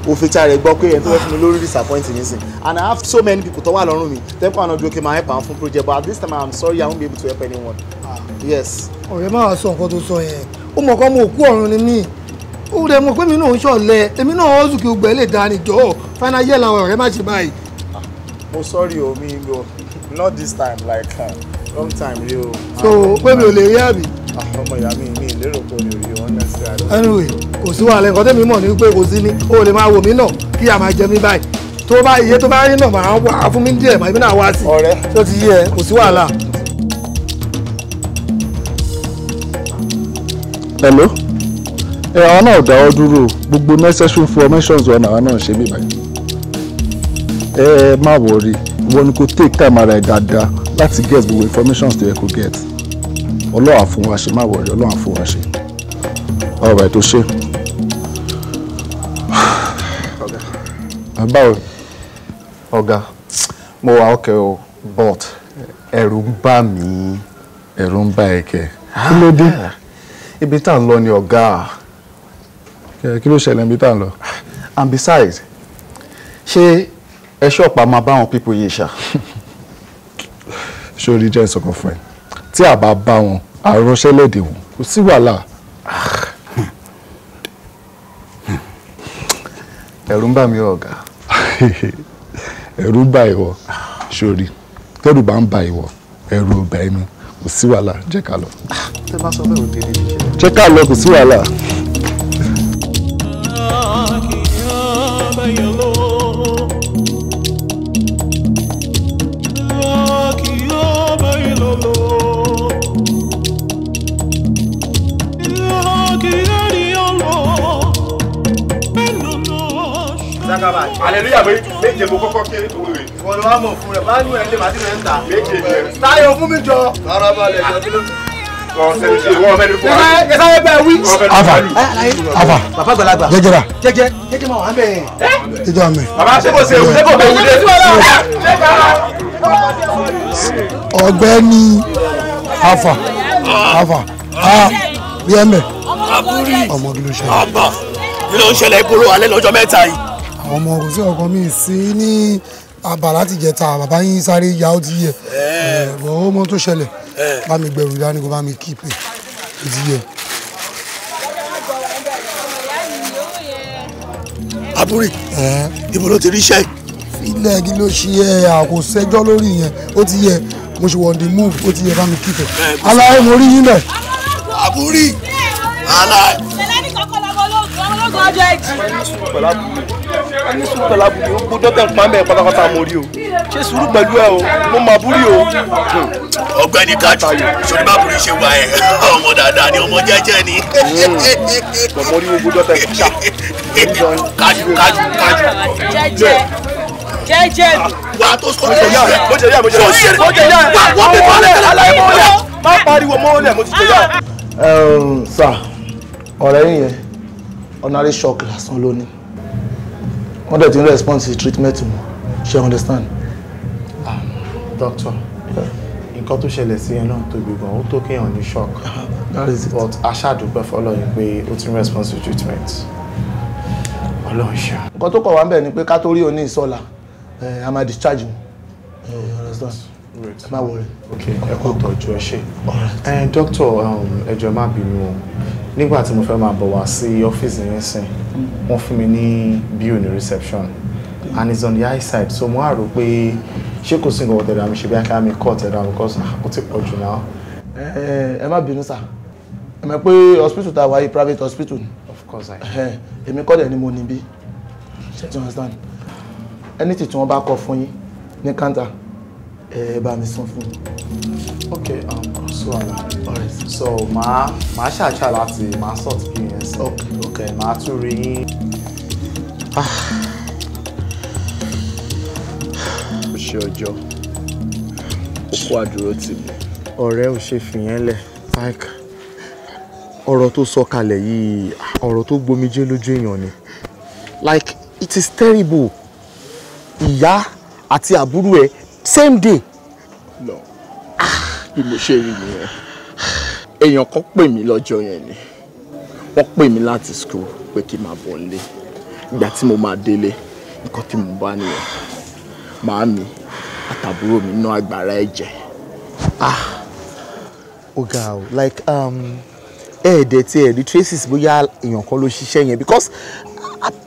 òfìtà rẹ̀ gbọ́ pé ẹni tó fẹ́ fún mi lórí disappointing nísìn and I have so many people tó wà lọ́rùn mi tẹ́kọ̀ àwọn ọdún okay máa help àwọn fún project but at this time I'm sorry I won't be able to help anyone. Yes. ọ̀rẹ́ máa sọ nǹkan tó sọ yẹn ó mọ̀ kọ́ mo òkú ọ̀run ni mí ó rẹ̀ mọ̀ pé mi náà ń ṣọ̀lẹ èmi náà ó zùkì ògbẹ́ lè dá níjọ́ final year làwọn ọ̀rẹ́ má ṣe báyìí. mo sorry o mi o not this time like long time rí o. so pé mi ò lè rí àbí. ọmọ ìyá mi lérò pé mi ò rí honestly. Anyway kò sí wàhálà nǹkan tẹ́mi mọ̀ ní pé kò sí ní o lè máa wò mí náà kí a máa jẹ mí báyìí tó bá iye tó bá rí náà máa wà fún mi díẹ̀ màá ibi náà wá sí. ọ̀rẹ́ tó ti yẹ kò sí wàhálà. Hello àwọn náà dáwọ́ dúró gbogbo necessary informations wọn àwọn náà ṣe mí báyìí má worry wọn ni kò take time ara ẹ̀ dáadáa láti get gbogbo informations tó yẹ kó get ọlọ́wà fún wa ṣe má worry ọlọ́wà fún wa ṣe ọ̀rọ̀ ẹ̀ tó ṣe. báwo ọ̀gá mo wà okay o but ẹ̀rù ń bà mí. ẹ̀rù ń bà ẹ kẹ́ kí ló dé. ibi tá à ń lọ ni ọ̀gá. kí ló ṣẹlẹ̀ ibi tá à ń lọ. and besides ṣé ẹ ṣọ́ọ̀pá máa bá àwọn pípọ̀ yìí ṣá. ṣé orí jẹ́ ìsọ̀kan fún ẹ tí a bá bá wọn àránṣẹ́ lẹ́dẹ̀ wọn kò sí wàhálà. ẹ̀rù ń bà mí ọ̀gá. ẹ̀rù ń bà ìwọ sórí tẹ́rù bá ń bà ìwọ ẹ̀rù ò bà ẹ̀mí kò sí wàhálà jẹ́ ká lọ. tẹ́ bá sọ bẹ́ẹ̀ ò dé níbi iṣẹ́. jẹ́ ká lọ kò sí wàhálà. Hallelujah méje mo kọ́kọ́ kéré tó wúre. Ìwọ ló wá mọ̀ fún rẹ̀, bá nù ẹ̀ lè máa dín mẹ́ta. Méje ni ẹ. Táyọ̀ fún mi jọ. Rárá balẹ̀ jọ kí ló. Wọ́n mẹ́rin fún wa. Ẹ sáré bẹ́ẹ̀ wí. Afa Afa Bàbá àgbàlagbà. jẹjẹrà. Jẹ́jẹ́ máa wà bẹ́ẹ̀. jẹjẹ àmì. Bàbá ṣé kò ṣe ewu ṣé kò bẹ̀ wúlé. ọ̀gbẹ́ni Afa bí ẹ mẹ. ọmọ kí ló ṣẹlẹ̀. kí ló ń ṣẹlẹ̀ ìgboro alẹ́ lọ́jọ́ mẹ́ta yìí. àwọn ọmọ kò sí ọkàn mi sí ní àbá láti jẹta bàbá yín sáré ya ó ti yẹ bọ̀ ó mọ tó ṣẹlẹ̀ bá mi gbẹrù dání kó bá mi kíp ẹ̀ ó ti yẹ. àbúrò ibo ló ti ríṣẹ́. ilé kí ló ṣe ẹ àkóṣẹjọ́ lórí yẹn ó ti yẹ mo ṣe wọ̀n the move ó ti yẹ bá mi kíp ẹ̀ aláì mo rí yín bẹ̀. àbúrò aláì. ní sùúrù pẹ̀lú àbúrò ó gbọ́dọ̀ tẹ̀ ń pa mẹ́ẹ̀ pátápátá mo rí o ṣé sùúrù pẹ̀lú ẹ o mo máa búrí o. ọ̀gbẹ́ni kájú sórí bá burú ṣe wà ẹ ọmọ dáadáa ni ọmọ jẹ́jẹ́ ni. ọmọ rí o gbọ́dọ̀ tẹ̀ ń ṣá. kájú. jẹ́jẹ́ wà á tó sọ mo jẹ yá wọ́n bí balẹ̀ aláì mọ́lẹ̀ má pariwo mọ́lẹ̀ mo ti jẹ yá. sir ọ̀rẹ́ yẹn ordinary shock lásán lónìí wọ́n dẹ̀ ti ń respond sí treatment wọn ṣe understand. doctor nǹkan tó ṣẹlẹ̀ sí ẹ náà tóbi gan ó tó kéèyàn ní shock but aṣáàdúpẹ́ fọlọ́yìn pé ó ti ń respond sí treatment ọlọ́run ṣe. nǹkan tó kọ̀ wá ń bẹ̀ ni pé ká tó rí òní ìsọ̀la a máa discharge wọn understand ẹ má wọlé. ok ẹ kò tọ́jú ẹ ṣe. doctor ẹ jọ̀ọ́ má bínú o nígbà tí mo fẹ́ máa bọ̀ wá sí ọ́fíìsì yẹn sìn wọ́n fún mi ní bill ní reception and it's on the high side so mo á rò pé ṣé kò sí nǹkan tẹ̀lé àmì ṣe bí aká mi cut ẹ̀ down because ó ti pọ̀ jù náà. ẹ má bínú sá ẹ mọ̀ pé hospital tá a wáyé private hospital ni. of course èmi kọ́ dẹ̀ ni mo ní bí ṣe ti understand anything tí wọ́n bá kọ fún yín ní counter ẹ bá mi san fún mi. ok so alright so màá ṣàṣà láti màá sort bí yẹn sí ok màá tún rí yín. ó ṣe ọjọ́ ó kó àdúró tì mí. ọ̀rẹ́ ò ṣe fìyẹn lẹ̀ like ọ̀rọ̀ tó sọ kalẹ̀ yìí ọ̀rọ̀ tó gbomijé lójú èèyàn ni like it is terrible ìyá àti àbúrò ẹ̀ same day. no bí mo ṣe rí nìyẹn èèyàn kan pè mí lọ́jọ́ yẹn ni wọ́n pè mí láti school pé kí n máa bọ̀ nílé ìgbà tí mo máa délé nǹkan tí mo bá nìyẹn màámi àtàbúrò mi ná agbára ẹ̀jẹ̀. Ó ga o like ẹ̀ẹ́dẹ̀ tí ẹ̀ẹ́dì traces bóyá èèyàn kan ló ṣiṣẹ́ yẹn because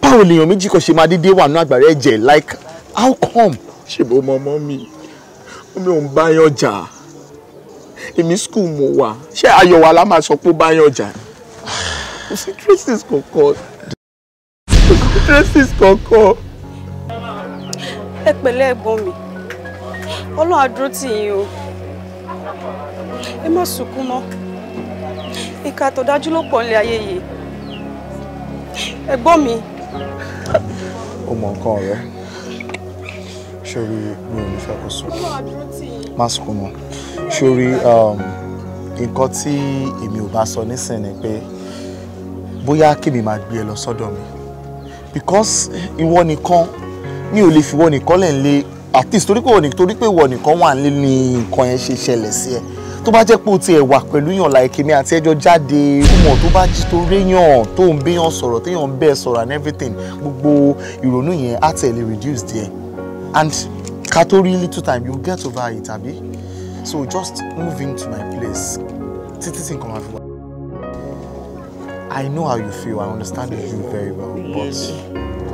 báwo lèèyàn méjì kan ṣe máa dédé wà ní agbára ẹ̀jẹ̀ like how come. ṣe bó mọ mi ò ń báyọ̀ jà èmi school mo wà ṣé ayọ̀ wa la máa sọ pé ó báyọ̀ jà kò sí traces kankan ẹ pẹ̀lẹ́ ẹ̀gbọ́n mi Ọlọ́run á dúró tì yín o ẹ má sunkún mọ́ ìkà tó dájú ló pọ̀ nílé ayé yìí ẹ̀gbọ́n mi. ó mọ nǹkan ọ̀rẹ́ sórí mi ò ní fẹ́ kó sùn má sunkún mọ́ sórí nǹkan tí èmi ò bá sọ nísìnyí ni pé bóyá kí mi máa gbé ẹ lọ sọ́dọ̀ mi because ìwọ nìkan mi ò lè fi ìwọ nìkan lẹ̀ ń lé at least torí pé ìwọ nìkan wà nílé ní nǹkan yẹn ṣe ṣẹlẹ̀ sí ẹ tó bá jẹ́ pé o tiẹ̀ wà pẹ̀lú yàn like èmi àti ẹjọ́ jáde ọmọ tó bá jí tó réyàn tó ń béyàn sọ̀rọ̀ téèyàn ń bẹ́ẹ̀ sọ̀rọ̀ and everything gbogbo ìrònú yẹn á tẹ̀lé reduce there and ká tó rí little time you get over it àbí so just move into my place títí tí nǹkan máa fi wá. I know how you feel I understand you very well but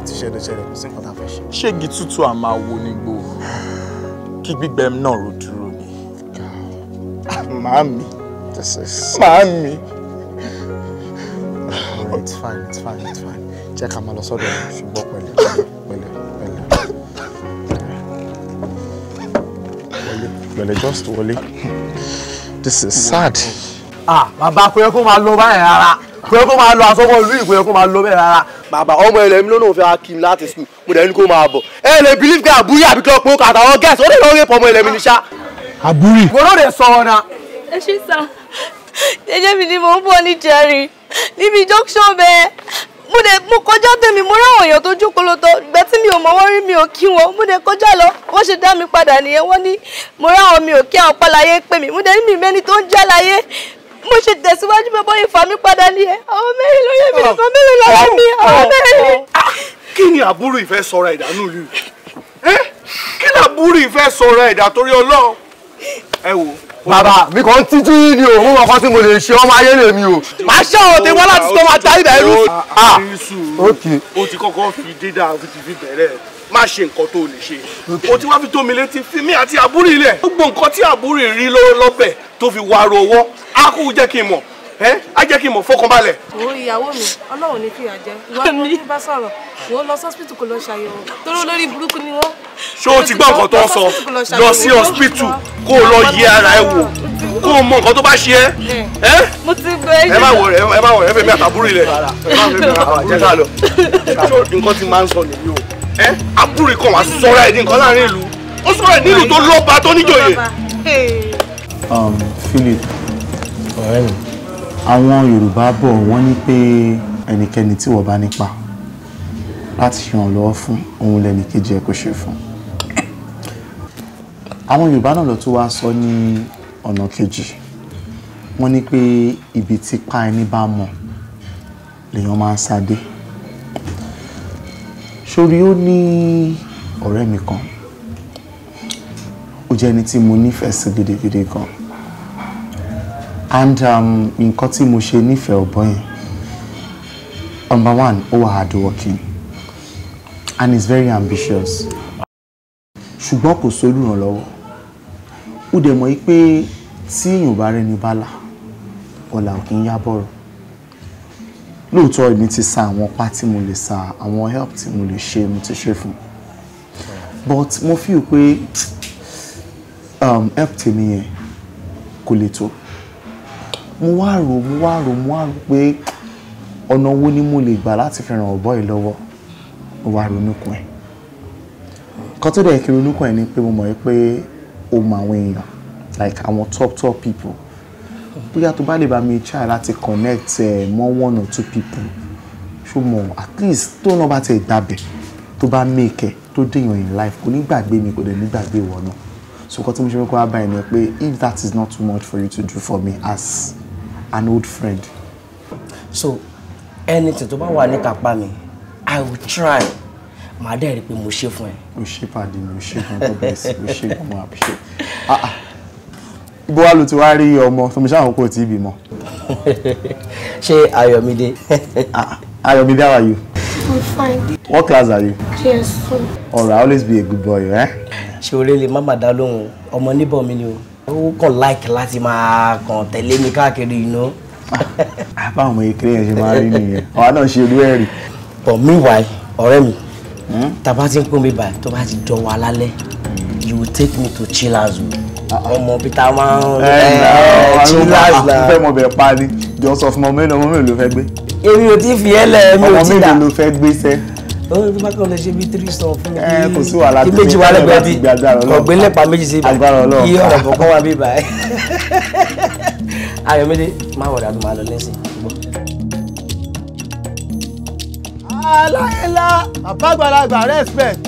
ti ṣẹlẹ̀ kò sí nǹkan tá a fẹ́ ṣe. ṣé igi tútù a máa wo nígbò kí gbígbẹ náà ro dúró ni. Màámi. Màámi. It's fine. Jẹ́ ká máa lọ sọ́dọ̀ rẹ̀ ṣùgbọ́n pẹ̀lẹ́. Wọlé, just wọlé. This is sad. Bàbá kò yẹ kó máa lọ báyìí rárá. Kò yẹ kó máa lọ àsọ́gbọ́n ìlú ìkò yẹ kó máa lọ bẹ́ẹ̀ rárá. Bàbá ọmọ ilẹ̀ mi lónà fẹ́ kí n láti school. Mo dẹ̀ ní kó máa bọ̀. Ẹ lè believe pé àbúrí àbí kí ọ̀pọ̀ àtàwọn guest ó lè lọ rape ọmọ ilẹ̀ mi ní ṣá. Àbúrí. Mo ló lè sọ ọ̀nà. ẹ ṣe sá jẹ́jẹ́ mi ni mò ń bọ̀ ní Jerry níbi junction bẹ́ẹ̀ mo kọjá tèmi mo ráwọn èèyàn tó jókòó lóòótọ́ ìgbà tí mi ò mọ̀ wọ́n rí mi ò kí wọn mo dẹ̀ kọjá lọ wọ́n ṣe dá mi padà nìyẹn wọ́n ní mo ráwọn mi ò kí àwọn pàlàyé pè mí mo dẹ̀ ní mi mẹ́ni tó ń já láyé mo ṣe tẹ̀síwájú bẹ́ẹ̀ bọ́yìí fà mí padà nìyẹn àwọn mẹ́rin ló yẹ mi nìkan mẹ́rin lọ́wọ́ mi àwọn mẹ́rin. Kí ni àbúrò ìfẹ́ sọ̀rọ̀ ẹ̀dá nù lù? Kí ni àbúrò ìfẹ́ sọ̀rọ̀ ẹ̀dá torí Ọlọ́run? Ẹ wò. Bàbá mi kàn títí ni o mo mọ kan tí mo lè ṣe ọmọ ayé lèmi o. Màá ṣe àwọn tèmi wọn láti tó máa ta ibà ẹrú. O ti kọ́kọ́ fi dídá o ti fi bẹ̀rẹ̀ má ṣe nǹkan tó lè ṣe. O ti wá fi tó mi létí fi mí àti àbúrò ilẹ̀. Gbogbo nǹkan tí àbúrò rí lọ́bẹ̀ tó fi wá ro owó á kú jẹ́ kí n mọ̀ á jẹ́ kí n mọ̀ fọkànbalẹ̀. Wo ìyàwó mi Ọlọ́run ní fìyà jẹ ìwà ni wọ́n bá sọ̀rọ̀ wọ́n lọ sọ́spítù kó lọ ṣàyẹ̀wò torí olórí burúkú ni wọ́n. Ṣé o ti gbọ́ nǹkan tó ń sọ lọ sí hospital kó o lọ yẹ ara ẹ wò kó o mọ nǹkan tó bá ṣe ẹ́. Mo ti gbọ́ ẹ. ẹ má wọ ẹ fẹ́ mi àtàbúrò ilẹ̀ jẹ́ ká lọ. Nǹkan tí máa ń sọ nìyí o àbúrò kan wà sọ̀rọ̀ ẹ̀ ní nǹkan láàrin ìlú ó sọ̀rọ̀ ẹ̀ nílùú tó lọ́ba tó níjòyè. Philip ọ̀rẹ́ mi àwọn Yorùbá bọ̀ wọ́n ní pé ẹnikẹ́ni tí wọ́n bá nípa láti ṣe ìrànlọ́wọ́ fún òun lẹ́nìkejì ẹ̀ kò ṣe fún. Àwọn Yorùbá náà lọ tó wá sọ ní ọ̀nà kejì wọ́n ní pé ibi tí pa ẹni bá mọ̀ lèèyàn máa ń sáde. Sórí ó ní ọ̀rẹ́ mi kan ó jẹ́ ẹni tí mo nífẹ̀ẹ́ sí gidigidi gan and nǹkan tí mo ṣe nífẹ̀ẹ́ ọ̀bọ yẹn number one ó wà hardworking and is very ambitious ṣùgbọ́n kò sólùrànlọ́wọ́ ó dẹ̀ mọ̀ pé tí èèyàn bá rẹ́ni bá là ọ̀là ò kì í yá bọ̀rọ̀ lóòótọ́ èmi ti sa àwọn pá tí mo lè sa àwọn help tí mo lè ṣe mo ti ṣe fún but mo feel pé help tèmi yẹn kò lè tó mo wá rò pé ọ̀nà wo ni mo lè gbà láti fi ràn ọ̀bọ yìí lọ́wọ́ mo wá ronúkún ẹ̀ kan tó dẹ̀ kí ronúkún ẹ̀ ni pé mo mọ̀ pé o mọ àwọn èèyàn like àwọn top people bóyá tó bá lè bá mi try láti connect mọ́ one or two people ṣó mọ̀ at least tó náà bá tẹ̀ gbàbẹ̀ tó bá make ẹ̀ tó déyàn in life kò ní gbàgbé mi kò dẹ̀ ní gbàgbé ìwọ náà so nǹkan tí mo ṣe kó wá báyìí ni pé if that is not too much for you to do for me as an old friend. So anything tó bá wà ní kápá mi I will try màá dẹ̀ rí pé mo ṣe fún ẹ. o ṣe pàdé mi o ṣe gan tó bẹ́ẹ̀ sí o ṣe gan mo appreciate. Ibo wa ló ti wá rí ọmọ tó mo ṣáà kò tí ì bímọ. Ṣé Ayọ̀mídé? Ayọ̀mídé, how are you? I'm fine. What class are you? Yes. Alright, always be a good boy, eh? Ṣé o lè má dá lóhùn ọmọ níbọ̀ mi ni o. Ó kàn like láti máa kàn tẹ̀lé mi káàkiri you know. Báwo mo ekele yẹn ṣe máa rí nìyẹn. Àwa náà ṣe irú ẹ̀rí. But meanwhile, ọ̀rẹ́ mi, tá bá ti ń pè mí báyìí tó bá ti jọ wà lálẹ́, you will take me to Chillers. Ọmọ Peter máa ń Chillers la. Fẹ́ mọ bẹ̀ pa ni, jọ sọ fún ọmọ mélòó ló fẹ́ gbé. Èmi ò tí fi ẹlẹ́ mi ò tí dà. Ọmọ mélòó ló fẹ́ gbé sẹ́. Ó tó bá kàn lè ṣe bí 3 sọ fún mi. Kò sí wàhálà tí méjì wà lẹ́gbẹ̀ẹ́ bí ọ̀gbẹ́lẹ́pà méjì sí ibà. Agbára Ọlọ́run. Kí ọ̀rọ̀ bọ̀ kọ́ wá bí ibà. Ayọ̀mídé, máa wọ̀dà tó máa lọ lẹ́sìn. Aláyélá, àbágbàlagbà respect.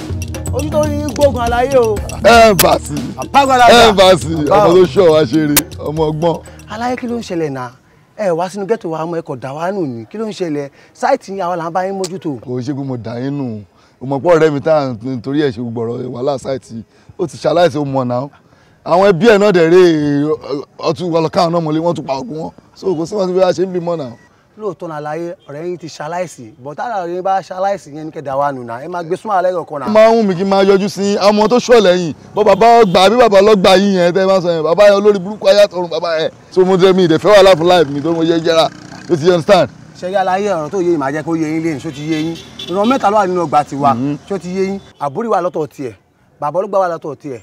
Ojú tó ní gbógun àlàyé o. Ẹ̀ǹbàsì. Àbágbàlagbà. Ẹ̀ǹbàsì. Ọmọ tó ṣọ̀ wá ṣeré, ọmọ ọgbọ́n. Aláyé kí ló ń ṣẹlẹ̀ náà? Ẹ wá sínú ghetto wa ọmọ ẹ̀kọ́ dà wá nù ní. Kí ló ń ṣẹlẹ̀? Sáìtì yín àwọn là ń bá yín mójútó. Kò ṣe pé mo dà yín nù. Òmọ̀pọ̀ ọ̀rẹ́ mi tá à ń torí ẹ̀ ṣe gbọ̀rọ̀ wàhálà sáìtì. Ó ti ṣaláìsí ó mọ̀ náà. Àwọn ẹbí ẹ̀ náà dẹ̀ rè ọtún ọlọ́kàwọn náà mọ̀lẹ́ wọ́n tún pa ògùn wọn. So kò sí wọn ti fi wá ṣe ń bímọ náà. Lóòótọ́ náà láyé ọ̀rẹ́ yín ti ṣaláìsí bọ̀ tára ọ̀rẹ́ yín bá ṣaláìsí yẹn ní kẹ̀dá wa nù náà ẹ máa gbé súnmọ́ alẹ́ kọ̀ọ̀kan náà. Máa ń wù mí kí n máa yọjú sí ọmọ tó ṣọ̀ lẹ́yìn bọ́ bàbá ọgbà bí bàbá ọlọ́gbà yín yẹn tẹ́ ẹ máa sọ yẹn bàbá yẹn olórí burúkú ayé àtọ̀run bàbá yẹn so mo jẹ́ mi ìdẹ̀fẹ́ wà láfún láìpẹ́ mi tó mo yẹ jẹ́ra ó ti understand. Ṣé yá láyé ọ̀rọ̀ tó yé yín máa jẹ́ kó yé yín léyìn ṣó ti yé yín ìran mẹ́ta ló wà nínú ọgbà tiwa ṣó ti yé yín àbúrò wà lọ́tọ̀ tiẹ̀ bàbá ọlọ́gbà wà lọ́tọ̀ tiẹ̀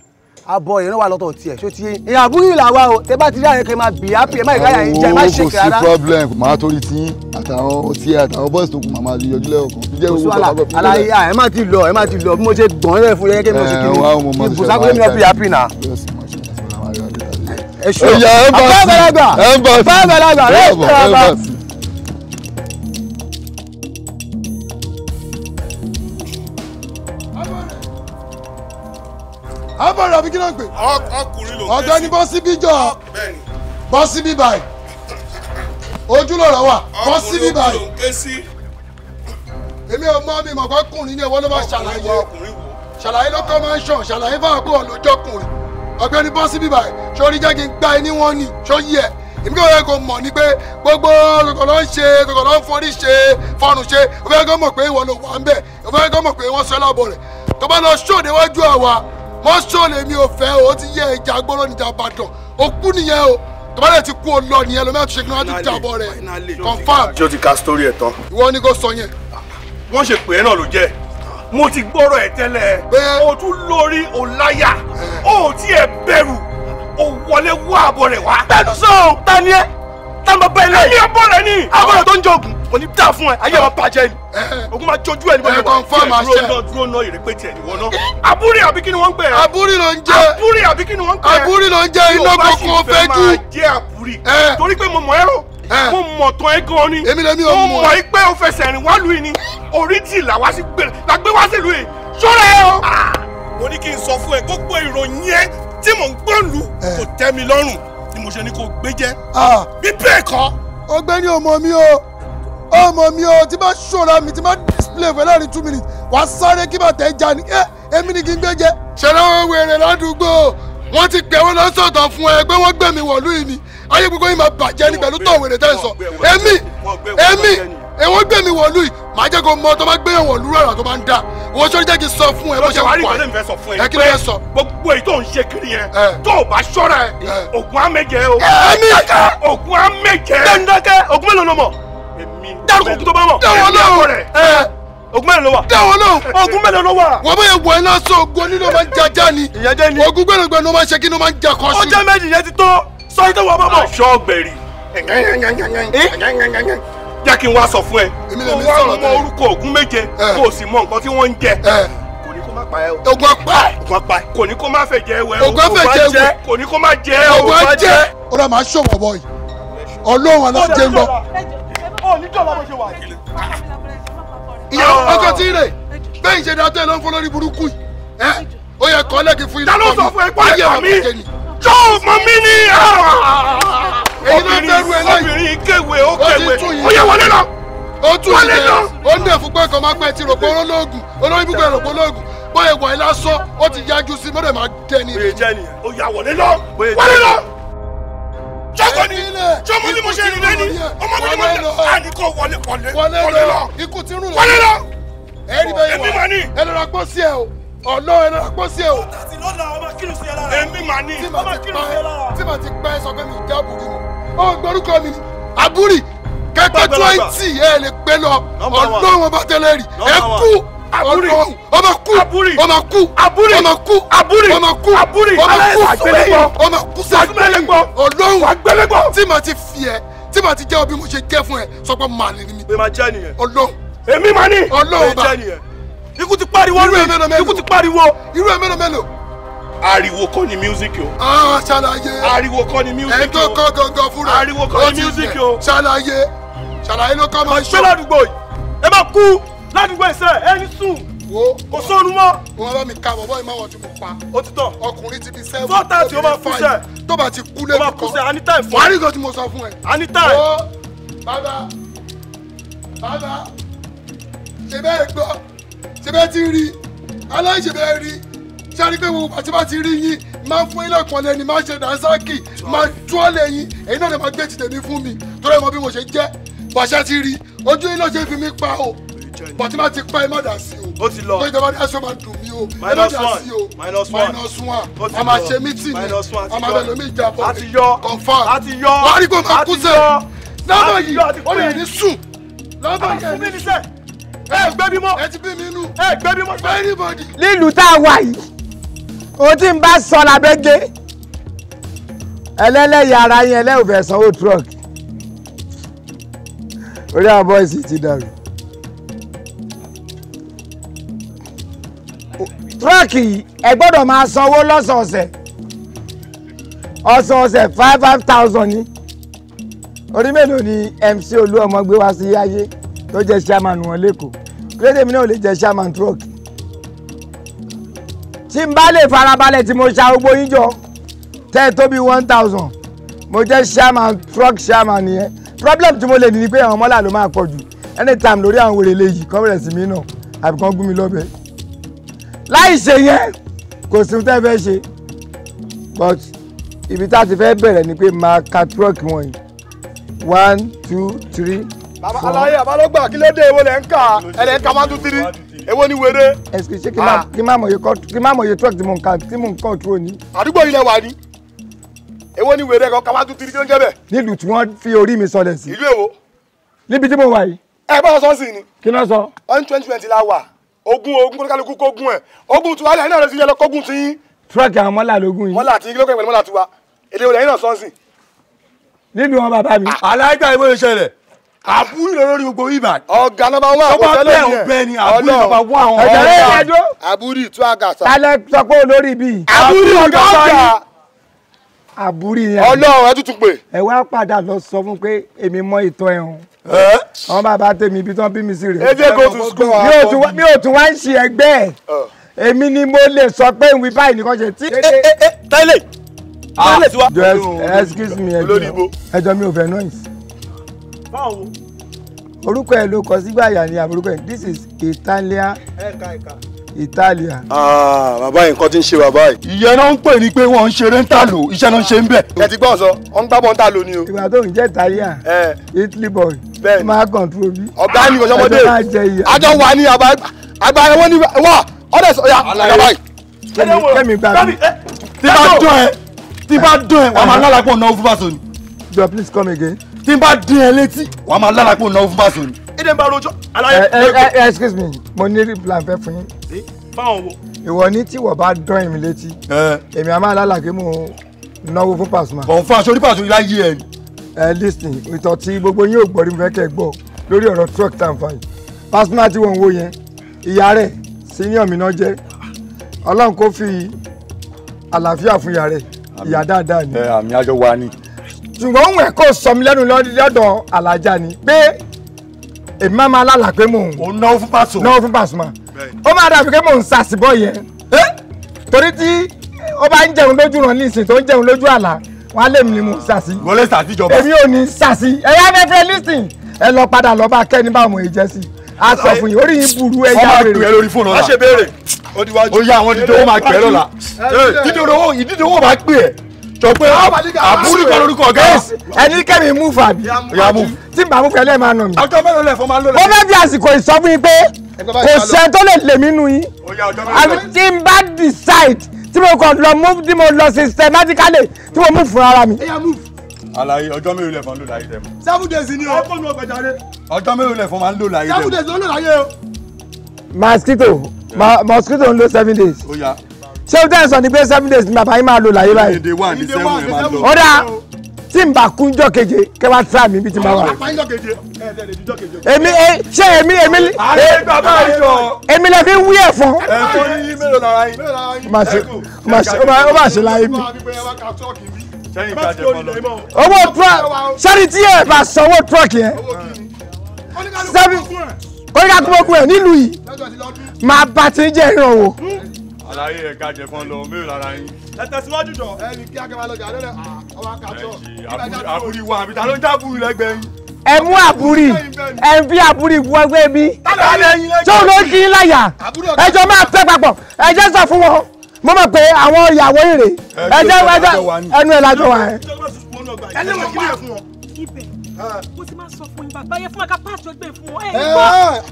abọ́ ìran wà lọ́tọ̀ tiẹ̀ ṣó ti yé yín èèyàn àbúrò ìlà wa o tẹ bá ti rí àyẹ̀kẹ́ máa bì happy ẹ̀ má ìkáyà yín jẹ́ ẹ má ṣe kẹ́ rárá. kò sí problem màá torí tí àtàwọn ọtí àtàwọn bọ́ọ̀sì tó kù màmá yọjú lẹ́ọ̀kan. aláyé ẹ má ti lọ bí mo ṣe gbọ̀n rẹ̀ fún yẹ́n kí mo ṣe kí ni ibùsàkúrẹ́ mi náà bí happy na. ẹ ṣe àbábẹ́lẹ́gbà abọ́rọ̀ àbí kí ló ń pè. ọkùnrin ló ń ọ̀dọ́ ni bọ́ síbí jọ bọ́ síbí báyìí ojú lọ̀rọ̀ wà bọ́ síbí báyìí. èmi ò mọ mi mọ̀ kọ́ kùnrin ní ẹ̀wọ́n ló máa ṣàlàyé lọ́kọ́ máa ń ṣàn ṣàlàyé fáwọn pé ọ̀lọ́jọ́ kùnrin ọ̀gbẹ́ni bọ́ síbí báyìí sórí jẹ́ kí n gbá ẹni wọ́n ní só yí ẹ̀ èmi kò yẹ kó mọ̀ ní pé gbogbo kòkòrò ń ṣe kòkòrò ń forí ṣe fọnù ṣe ó fẹ́ kó mọ̀ pé ìwọ ló wà ń bẹ̀ ó fẹ́ kó mọ̀ pé wọ́n sọ lábọ̀ rẹ̀ tó bá lọ ṣòde wájú àwa wọ́n ṣòlè mi ò fẹ́ o ti yẹ ìjà gbọ́rọ̀ níjà Ìbàdàn òkú nìyẹn o tọ́bálẹ̀ ti kú o lọ nìyẹn lómi àtúnṣe kí wọ́n ti jábọ̀ rẹ̀ confam. ṣé o ti ka story ẹ̀ tán. ìwọ ni kò sọ yẹn. wọ́n ṣe pè é náà ló jẹ́ mo ti gbọ́rọ̀ ẹ̀ tẹ́lẹ̀ o tún lórí o láyà o tí ẹ bẹ̀rù o wọlé wá àbọ̀ rẹ̀ wá. bẹ́ẹ̀ni sọ ta ni ẹ tá n bá bẹ ilé. ẹni abọ́ rẹ̀ ni. abọ́rẹ̀ tó ń jẹ oògùn kò ní dá fún ẹ ayé wa bàjẹ́ ni oògùn máa jojú ẹ ní bọ́lá wà. dúró náà ìrèpé tiẹ̀ nìwọ náà. àbúrì àbí kí ni wọ́n ń pè é. àbúrì ló ń jẹ. àbúrì àbí kí ni wọ́n ń pè é. àbúrì ló ń jẹ iná kókó fẹ́jú. tó bá sì fẹ́ máa jẹ́ àbúrì torí pé mo mọ̀ ẹ́rọ mo mọ̀ tán ẹ gan ni. èmi lèmi ò mọ̀. mo mọ̀ pé o fẹsẹ̀ rìn wá lù yìí ni orí tì là gbé wá sílùú yìí ṣọ́ra ẹ o. mo ní kí n sọ fún ẹ gbogbo ìròyìn ẹ tí mò ń gbọ́ lù kò tẹ́ mi lọ́rùn ni mo ṣe ní kó gbé jẹ́. bí bẹ́ẹ̀ kọ́. ọ̀gbẹ́ni ọmọ mi o tí bá ṣọ́ra mi tí bá display for láàrin 2 minutes wàá sáré kí bàtà ẹ já ni èmi ni kí n gbé jẹ. ṣẹlẹ̀ wọn wèrè ládùúgbò wọn ti pè wọn lọ sọ̀tọ̀ fún ẹ pé wọ́n gbẹ̀mí wọ̀lú yìí ni ayé gbogbo yìí máa bàjẹ́ ní pẹ̀lú tó wèrè tẹ́ sọ èmi èwọ́n gbẹ̀mí wọ̀lú yìí màá jẹ́ kó mọ tó bá gbé wọ̀lú rárá tó bá ń dá owó sọ́rí jẹ́ kí n sọ fún ẹ bó ṣe wà ẹ kí ló yẹ sọ. gbogbo èyí tó ń ṣe kiri yẹn tó o bá ṣọ́ra ẹ ògùn àmẹ́jẹ o. ògùn àmẹ́jẹ. dẹ́ndẹ́kẹ́ ògùn mélòó ló mọ̀ dárúkọ ògùn tó bá mọ̀. dáwọ́ náà ògùn mélòó ló wà. dáwọ́ náà ògùn mélòó ló wà. wọ́n bá yẹ wọ iná sọ ògùn onílò máa ń jaja ni ògùn gbẹ̀rẹ̀gbẹ̀ ló máa ń ṣe kí ló máa ń jà kọ́ sí. ọjọ́ méjì yẹn ti tó sọ yìí tó wà bá mọ̀. aṣọ ọgbẹ̀rì jẹ́ kí n wá sọ fún ẹ kó wá mọ orúkọ ògùn méje kó o sì mọ nǹkan tí wọ́n ń jẹ kò ní kó má pa ẹ o. ògùn apá kò ní kó má fẹ́ jẹ ẹwẹ́ ògùn afẹ́ jẹ kò ní kó má jẹ ògùn ajẹ. ó rà máa ṣọ̀wọ̀ bọ̀ yìí ọlọ́run aláṣẹ jẹ́ ń bọ̀. ìyàwó ọkọ tí ń rè bẹ́ẹ̀ ìṣẹ̀dá tó ẹ ló ń fọ́ lórí burúkú yìí ó yẹ kọ́ lẹ́kì fún ilé ọkọ mi. ta ló sọ fún ẹ pé ẹ̀ka mi yóò mọ mí ní. èyí ló ń bẹ̀rù ẹ lẹ́yìn obìnrin kéwèé ó kéwèé ó yẹ wọlé lọ. ó tú tún ṣe ó ń dẹ̀ fún pé kàn máa pẹ́ ti rò pé olóògùn olórí búkọ̀ ẹ̀ rò pé olóògùn bóyá ìwà ilá sọ ó ti yájú sí mọ́tò máa jẹ ní. bóyá jẹ́ nìyẹn ó yà wọlé lọ wọlé lọ. jọ́kọ̀ ni jọ́mọ ni mo ṣe rìn lẹ́ni ọmọ mi ni mo ṣe àní kò wọlé lọ. ikú ti rún lọ. wọlé lọ. ẹ̀rí bẹ́ẹ̀ wà ẹ lọ́ra gbọ́ sí ẹ o ọ̀nà ẹ lọ́ra gbọ́ sí ẹ o. èmi mà ní. tí màá ti pẹ́ sọ pé mi jẹ́ àbúrí mi ó gbórúkọ mi ni àbúrí kẹ́kẹ́ 20 ẹ lè pé lọ ọlọ́run ọba tẹ́lẹ̀ rí ẹ kú ọlọ́run ọmọ kú ọmọ kú ọmọ kú ọmọ kú ọmọ kú sẹ́gbẹ̀lẹ́gbọ̀ ọlọ́run tí màá ti fi ẹ tí màá ti jẹ́ ọbí mo ṣe jẹ́ fún ẹ sọ pé màá lè ní mi. èmi máa jẹ́ nìyẹn. ọlọ́run èmi máa ní. ọlọ́run bá ikú ti pariwo ikú ti pariwo. irú ẹ mélòó mélòó. ariwo kọ́ ni music o. ṣàlàyé. ariwo kọ́ ni music o. ẹ̀ tó kọ́ gangan fúnra. ariwo kọ́ ni music o. ṣàlàyé ló kọ́ máa ṣọ́. ṣé ládùúgbò yìí ẹ máa kú ládùúgbò ìṣe ẹni sùn. kò sóorun mọ́. wọn bá mi ka bọ̀bọ̀ ìmọ̀ àwọn tí mo pa. ó ti tán. ọkùnrin ti di 7. 4:30 ó máa kú sẹ́. tó bá ti kú lẹ́nu kan. ó máa kú sẹ́ anytime fún. wàá rí nǹkan tí mo sọ fún ẹ. anytime. bàbá ṣe bẹ́ẹ̀ gbọ́ ṣe bẹ́ẹ̀ ti rí aláìṣe bẹ́ẹ̀ rí sáré pé gbogbo àti bá ti rí yín máa fún yín lọ́kàn lẹ́ni máa ṣe dànsákì máa tó lẹ́yìn èyí náà lè máa gbé ti tèmi fún mi torí ẹ mọ bí mo ṣe jẹ́ bàṣẹ ti rí ojú yín náà ṣe fi mí pa o bàtí máa ti pa ẹ má dà sí o ó ti lọ pé ìjọba ní aṣọ máa dùn mí o ẹ má dà sí o -1 a máa ṣe mítìnì a máa bẹ lómi ìjà bọ̀ confam wà á rí pé máa kú sẹ́ lábọ̀ yìí ó lè ní sùn lábọ̀ yìí ní sùn ẹ gbé bímọ ẹ ti bí mi nù ẹ gbé bímọ everybody. nílùú tá a wà yìí o ti ń bá sọ làbẹ́gẹ́ ẹlẹ́lẹ́yà ara yẹn ẹlẹ́wọ̀fẹ́ sanwó truck orí àwọn bọ́ìsì ti dàrú. tírọ́ọ̀kì yìí ẹ gbọ́dọ̀ máa sanwó lọ́sọ̀ọ̀sẹ̀ ọ̀sọ̀ọ̀sẹ̀ 5,000 ní orí mélòó ni MC Olúọmọ gbé wá sí ayé tó jẹ́ chairman wọn lẹ́kọ̀ọ́ kílódé mi náà lè jẹ́ chairman truck tí n bá lè farabalẹ̀ tí mo ṣa gbogbo yín jọ tẹ́ ẹ tó bí 1,000 mo jẹ́ chairman truck chairman nìyẹn problem tí mo lè ní ni pé àwọn mọ́là ló máa pọ̀ jù anytime lórí àwọn wèrè léyìí kọ́ bẹ̀rẹ̀ sí mi náà àbí kan gún mi lọ́bẹ̀ láì ṣe yẹn kò sí tẹ́ fẹ́ ṣe but ibi tá a ti fẹ́ bẹ̀rẹ̀ ni pé máa ka truck wọ̀nyí 1 2 3 4. aláyé àbálọ́gbà kí ló dé èwo lẹ̀ ń kà ẹ̀lẹ́ ń ka 1 2 3 èwo ni wèrè. ẹ̀sìkì ṣé kí má mọ̀ iye truck tí mò ń control ní. àdúgbò yìí lẹ wà ní èwo ni wèrè kan ka 1 2 3 tí ó ń jẹ́ bẹ́ẹ̀. nílùú tí wọ́n fi orí mi sọlẹ̀ sí. ìlú èwo. níbi tí mo wà yìí. ẹ bá wọn sọ sí ni. kí ló sọ. on 2020 la wà ogun kóníkálukú kógun ẹ ogun tiwa lẹ́yìn náà lọ sí yẹlẹ kógun tí yín. truck àwọn mọ́là lógún yìí. mọ́là àti kílókè pẹ̀lú mọ́là tiwa èdè òlẹ̀ yín náà sọ́ọ̀sì. nílùú wọn bàbá mi. aláìka ìwé ìṣẹ̀lẹ̀ àbúrò lórí gbogbo ibà. ọ̀gá nọ́mbà 1 àkọsẹ́lẹ̀ yẹn ọba bẹ́ẹ̀ ni àbúrò nọ́mbà 1 àwọn ọ̀gá. ẹ̀jẹ̀ ẹ̀jọ́. àbúrò tú àgàsà. tálẹ̀ sọ pé olórí bíi. àbúrò ọ̀gá. àbúrò yẹn. ọlọ́run ẹ tuntun pé. ẹ wá padà lọ sọ fún pé èmi mọ ìtọ́ ẹ̀hún. àwọn bàbá tèmi ibi tí wọ́n bí mi sí rè. ẹ jẹ́ go to school. mi ò tún wá ń ṣe ẹgbẹ́ ẹ̀. èmi ni mo lè sọ pé ìwé báyìí nìkan ṣe tí. tẹ́lẹ̀ tẹ́lẹ̀ tiwa. excuse me ẹjọ́ mi ò fẹ́ noise. báwo. orúkọ ẹ ló kọ sígbà yà ni àbúrúkọ ẹ this is Italia. Italia. bàbá yìí nǹkan tí ń ṣe bàbá yìí. ìyẹn náà ń pè ní pé wọ́n ń ṣeré ń tà lò iṣẹ́ náà ń ṣe ń bẹ̀. ẹ ti gbọ́ sọ wọ́n ń gbábọ̀ ń tà lò ni o. ìgbà tó ń jẹ́ Italian Italy boy bẹ́ẹ̀ máa control bí. ọ̀gá ni ọ̀sọ́mọdé àjọ wà ní àgbà ẹ̀wọ̀n ní wà ọ̀dẹ̀ sọ̀yà àgbà yìí. kẹ́mi gbà mí. tí bá dún ẹ wà á máa lálàpọ̀ náà fún bàṣọ ni. Jọ please come again. tí n bá dín ẹ létí wà á máa lálàpọ̀ náà fún bàṣọ ni. èdè ń bá rojọ́ aláyẹ. excuse me mo ní plan fẹ́ fún yín. fáwọn wo. ìwọ ní tí wọ́n bá dán èmi létí èmi àmọ́ alálàkè mo náwó fún Pasuma. kò ń fa aṣọ orí Pasuma yìí láyé ẹ. Listen ìtọ́ tí gbogbo yín ò gbọ́ rí mi fẹ́ kẹ́ gbọ́ lórí ọ̀rọ̀ truck tá n fa yìí Pasuma tí wọ́n ń wo yẹn ìyá rẹ̀ senior mi náà jẹ́ Ọlọ́run kó fi àlàáfíà fún ìyá rẹ̀ ìyá dáadáa ni. àmì àjọ wa ni. ṣùgbọ́n òun ẹ̀ kò sọ mi lẹ́nu lọ́dọ̀ alájà ni pé èmi máa ma lálàá pé mò ń. ò ń náwó fún Pasuma. náwó fún Pasuma. ó máa dàbí pé mò ń sàṣìbọ̀ yẹn. torí tí ó bá ń jẹun lójú ràn nísìn tó ń jẹun lójú àlá wọn á lè mi ni mò ń sàṣì. wọlé sàṣì jọba. èmi ò ní sàṣì ẹ̀yà fẹ́fẹ́ lísìn ẹ lọ padà lọ bá kẹ́ni bá ọmọ ìjẹ́ sí a sọ fún yín orí yín burú ẹ yá wèrè. ọmọ ìpè lórí fóònù ọ̀la. má ṣe béèrè. ó yá àwọn dídówó máa pè é lọ́la. ìdídówó máa pè é. jọ pé àbúrò kan lórúkọ ọ̀gá. ẹni kẹ́mi mú fàbí. tí n bá mú fẹ́lẹ́ máa nà mí. ọjọ́ mélòó lẹ̀ fọ́ máa ń lò lẹ́yìn. mo fẹ́ fi àsìkò ìsọfún yín pé kò sẹ́ni tó lè lè mí nù yín. àbí tí n bá decide tí mo kàn lọ move tí mo lọ systematically tí mo move fún ara mi. Àlàyé ọjọ́ mélòó lẹ̀ fọ́ ń lò láyé tẹ̀ mọ́. 7 days ni o. ẹ kọ́ nu ọgbẹ̀jáde. ọjọ́ mélòó lẹ̀ fọ́ máa ń lò láyé tẹ̀ mọ́. 7 days ló lò láyé o. mosquito ń lo 7 days. ṣé o tẹ́ sọ ni pé 7 days ni bàbá yín máa lò láyé báyìí. èdè wà ní 7 ẹ̀ máa lọ. ó dáa tí n bá kúnjọ́ keje kẹ́ wá tíra mi bí ti máa wà. èmi lè fi wí ẹ̀fọn. ẹ̀fọn ní mélòó lára yín. ó máa ṣe láyé mi. owó truck sẹ́ni tí ẹ bá sanwó truck yẹn oníkà tó gbogbo ẹ̀ nílùú yìí máa bá ti jẹ́ ìrànwọ́. Àlàyé ẹ̀ka jẹ̀fọn lọ mélòó lára yín. ẹ tẹ̀síwájú jọ. ẹni kí akẹ́wà lọ́jà lẹ́lẹ̀ ọwọ́ akátọ́. àbúrí wa àbí ta ló ń jábùrú lẹ́gbẹ̀ẹ́ yín. ẹ mú àbúrí ẹ ń fi àbúrí wọgbẹ́ mi tí ó ló kí í láyà ẹjọ́ máa tẹ́ papọ̀ ẹjẹ́ sọ fún wọn mo mọ̀ pé àwọn ìyàwó èrè ẹjẹ́ ẹnu ẹ̀ lájọ wa ẹ̀. ẹni wọ́n kí ẹ̀ fún wọn. ibẹ̀ mo ti máa sọ fún yín bàbá yẹn fún wa ká pàṣẹ ọgbẹ́ fún wọn.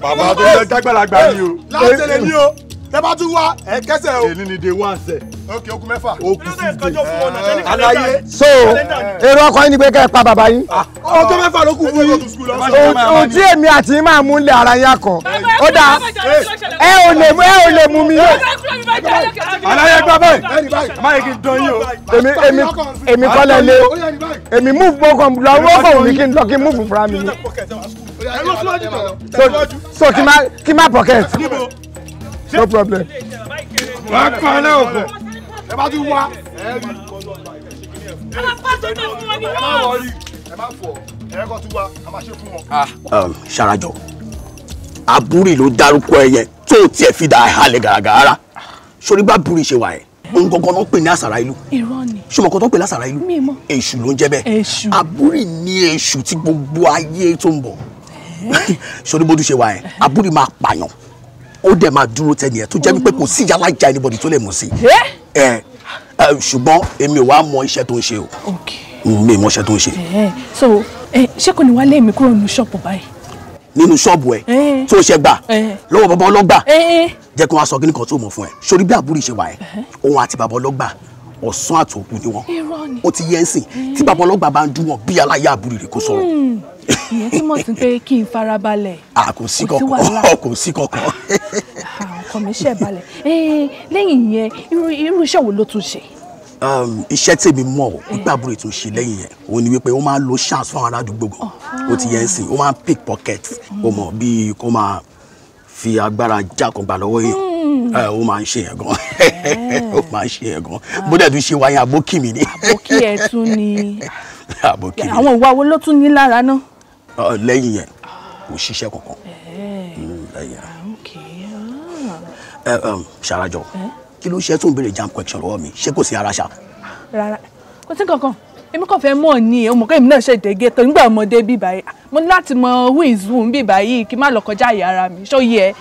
bàbá tó yẹ jágbàlagbà ni o. látẹ̀lẹ̀ ni o tẹ́ bá tún wá ẹ kẹsẹ̀ o. èyí ni day 1 sẹ̀. ok okùn mẹ́fà. okùn 6 days. Àlàyé. so èrò ọkọ yín ni pé kẹ́ ẹ pa bàbá yín. ọjọ́ mẹ́fà ló kù fún yín. ohun tí èmi àti yín máa mú lé ara yín akọ ó dáa ẹ ò lè mú mi. Àlàyé gbà báyìí máa yẹ kí n dán yín o. èmi kọ́ lẹ lé èmi move bọ́kàn lọ́wọ́ kọ̀ mi kí n lọ kí n move fúnra mi. so kí má pocket. No problem. Wà á kọ́ ẹ náà kọ́. ẹ bá tún wá. ẹ máa pàṣẹ ọgbẹ́ fún wọn ní wọ́n. ẹ má fọ ẹ kọ́ tún wá a máa ṣe fún wọn. Ṣarajọ àbúrì ló dárúkọ ẹ yẹn tó tiẹ̀ fi dà halẹ̀ gàràgàrà sórí bá búrì ṣe wà ẹ̀ ohun gangan náà pè ní àṣàrà ìlú. irọ́ ni. ṣùgbọ́n kan tó pè lásàrà ìlú èṣù ló ń jẹ́ bẹ́ẹ̀ àbúrì ní èṣù tí gbogbo ayé tó ń bọ̀ sórí bó tún ṣe wà ẹ̀ àbúrì máa pààyàn ó dẹ̀ máa dúró tẹ́ni ẹ̀ tó jẹ́ wípé kò sí yàrá ìjà anybody tó lè mú sí. ṣùgbọ́n èmi ò wá mọ iṣẹ́ tó ń ṣe o mi mọ iṣẹ́ tó ń ṣe. so ṣé kò ní wá lé mi kúrò nínú ṣọ́ọ̀bù báyìí. nínú ṣọ́ọ̀bù ẹ̀ tó ṣe gbà lọ́wọ́ bàbá ọlọ́gbà jẹ́ kí wọ́n sọ kí nìkan tó mọ̀ fún ẹ sórí bí àbúrò ìṣe wà ẹ̀ òun àti bàbá ọlọ́gbà ọ̀sán àtòkù ni wọ́n ó ti yẹ ń sìn tí bàbá ọlọ́gbà bá ń dún wọn bí aláya àbúrò rẹ̀ kó sọ̀rọ̀. ìyẹn túmọ̀ sí pé kí n farabalẹ̀. kò sí kankan. ọkọ mi ṣe balẹ̀ lẹ́yìn yẹn irú iṣẹ́ wo ló tún ṣe. iṣẹ́ tèmi mọ̀ nígbà àbúrò ètò ṣe lẹ́yìn yẹn òun ni wípé ó máa ń lo chance fún àwọn aládùúgbò gan ó ti yẹ ń sìn ó máa ń pick pocket ó mọ̀ bíi kó máa fi agbára já kan gbà lọ́wọ́ yẹn ó máa ń ṣe yẹn gan ó máa ń ṣe yẹn gan bó dẹ̀ tún ṣe wáyé àbókì mi ni. àbókì ẹ̀ tún ni àbókì mi. àwọn ìwà wo ló tún ní lára náà. lẹ́yìn yẹn kò ṣiṣẹ́ kankan lẹ́yìn yẹn. Ṣarajọ kí ló ṣe tó ń béèrè jam question lọ́wọ́ mi ṣé kò sí ara ṣá. rárá kò sí kankan èmi kàn fẹ́ mọ̀ ní ọmọ kẹ́mi náà ṣe dégé tó nígbà ọmọdé bí báyìí mo ní láti mọ who is who bí báyìí kí n má lọ kọjá àyè ara mi ṣó yẹ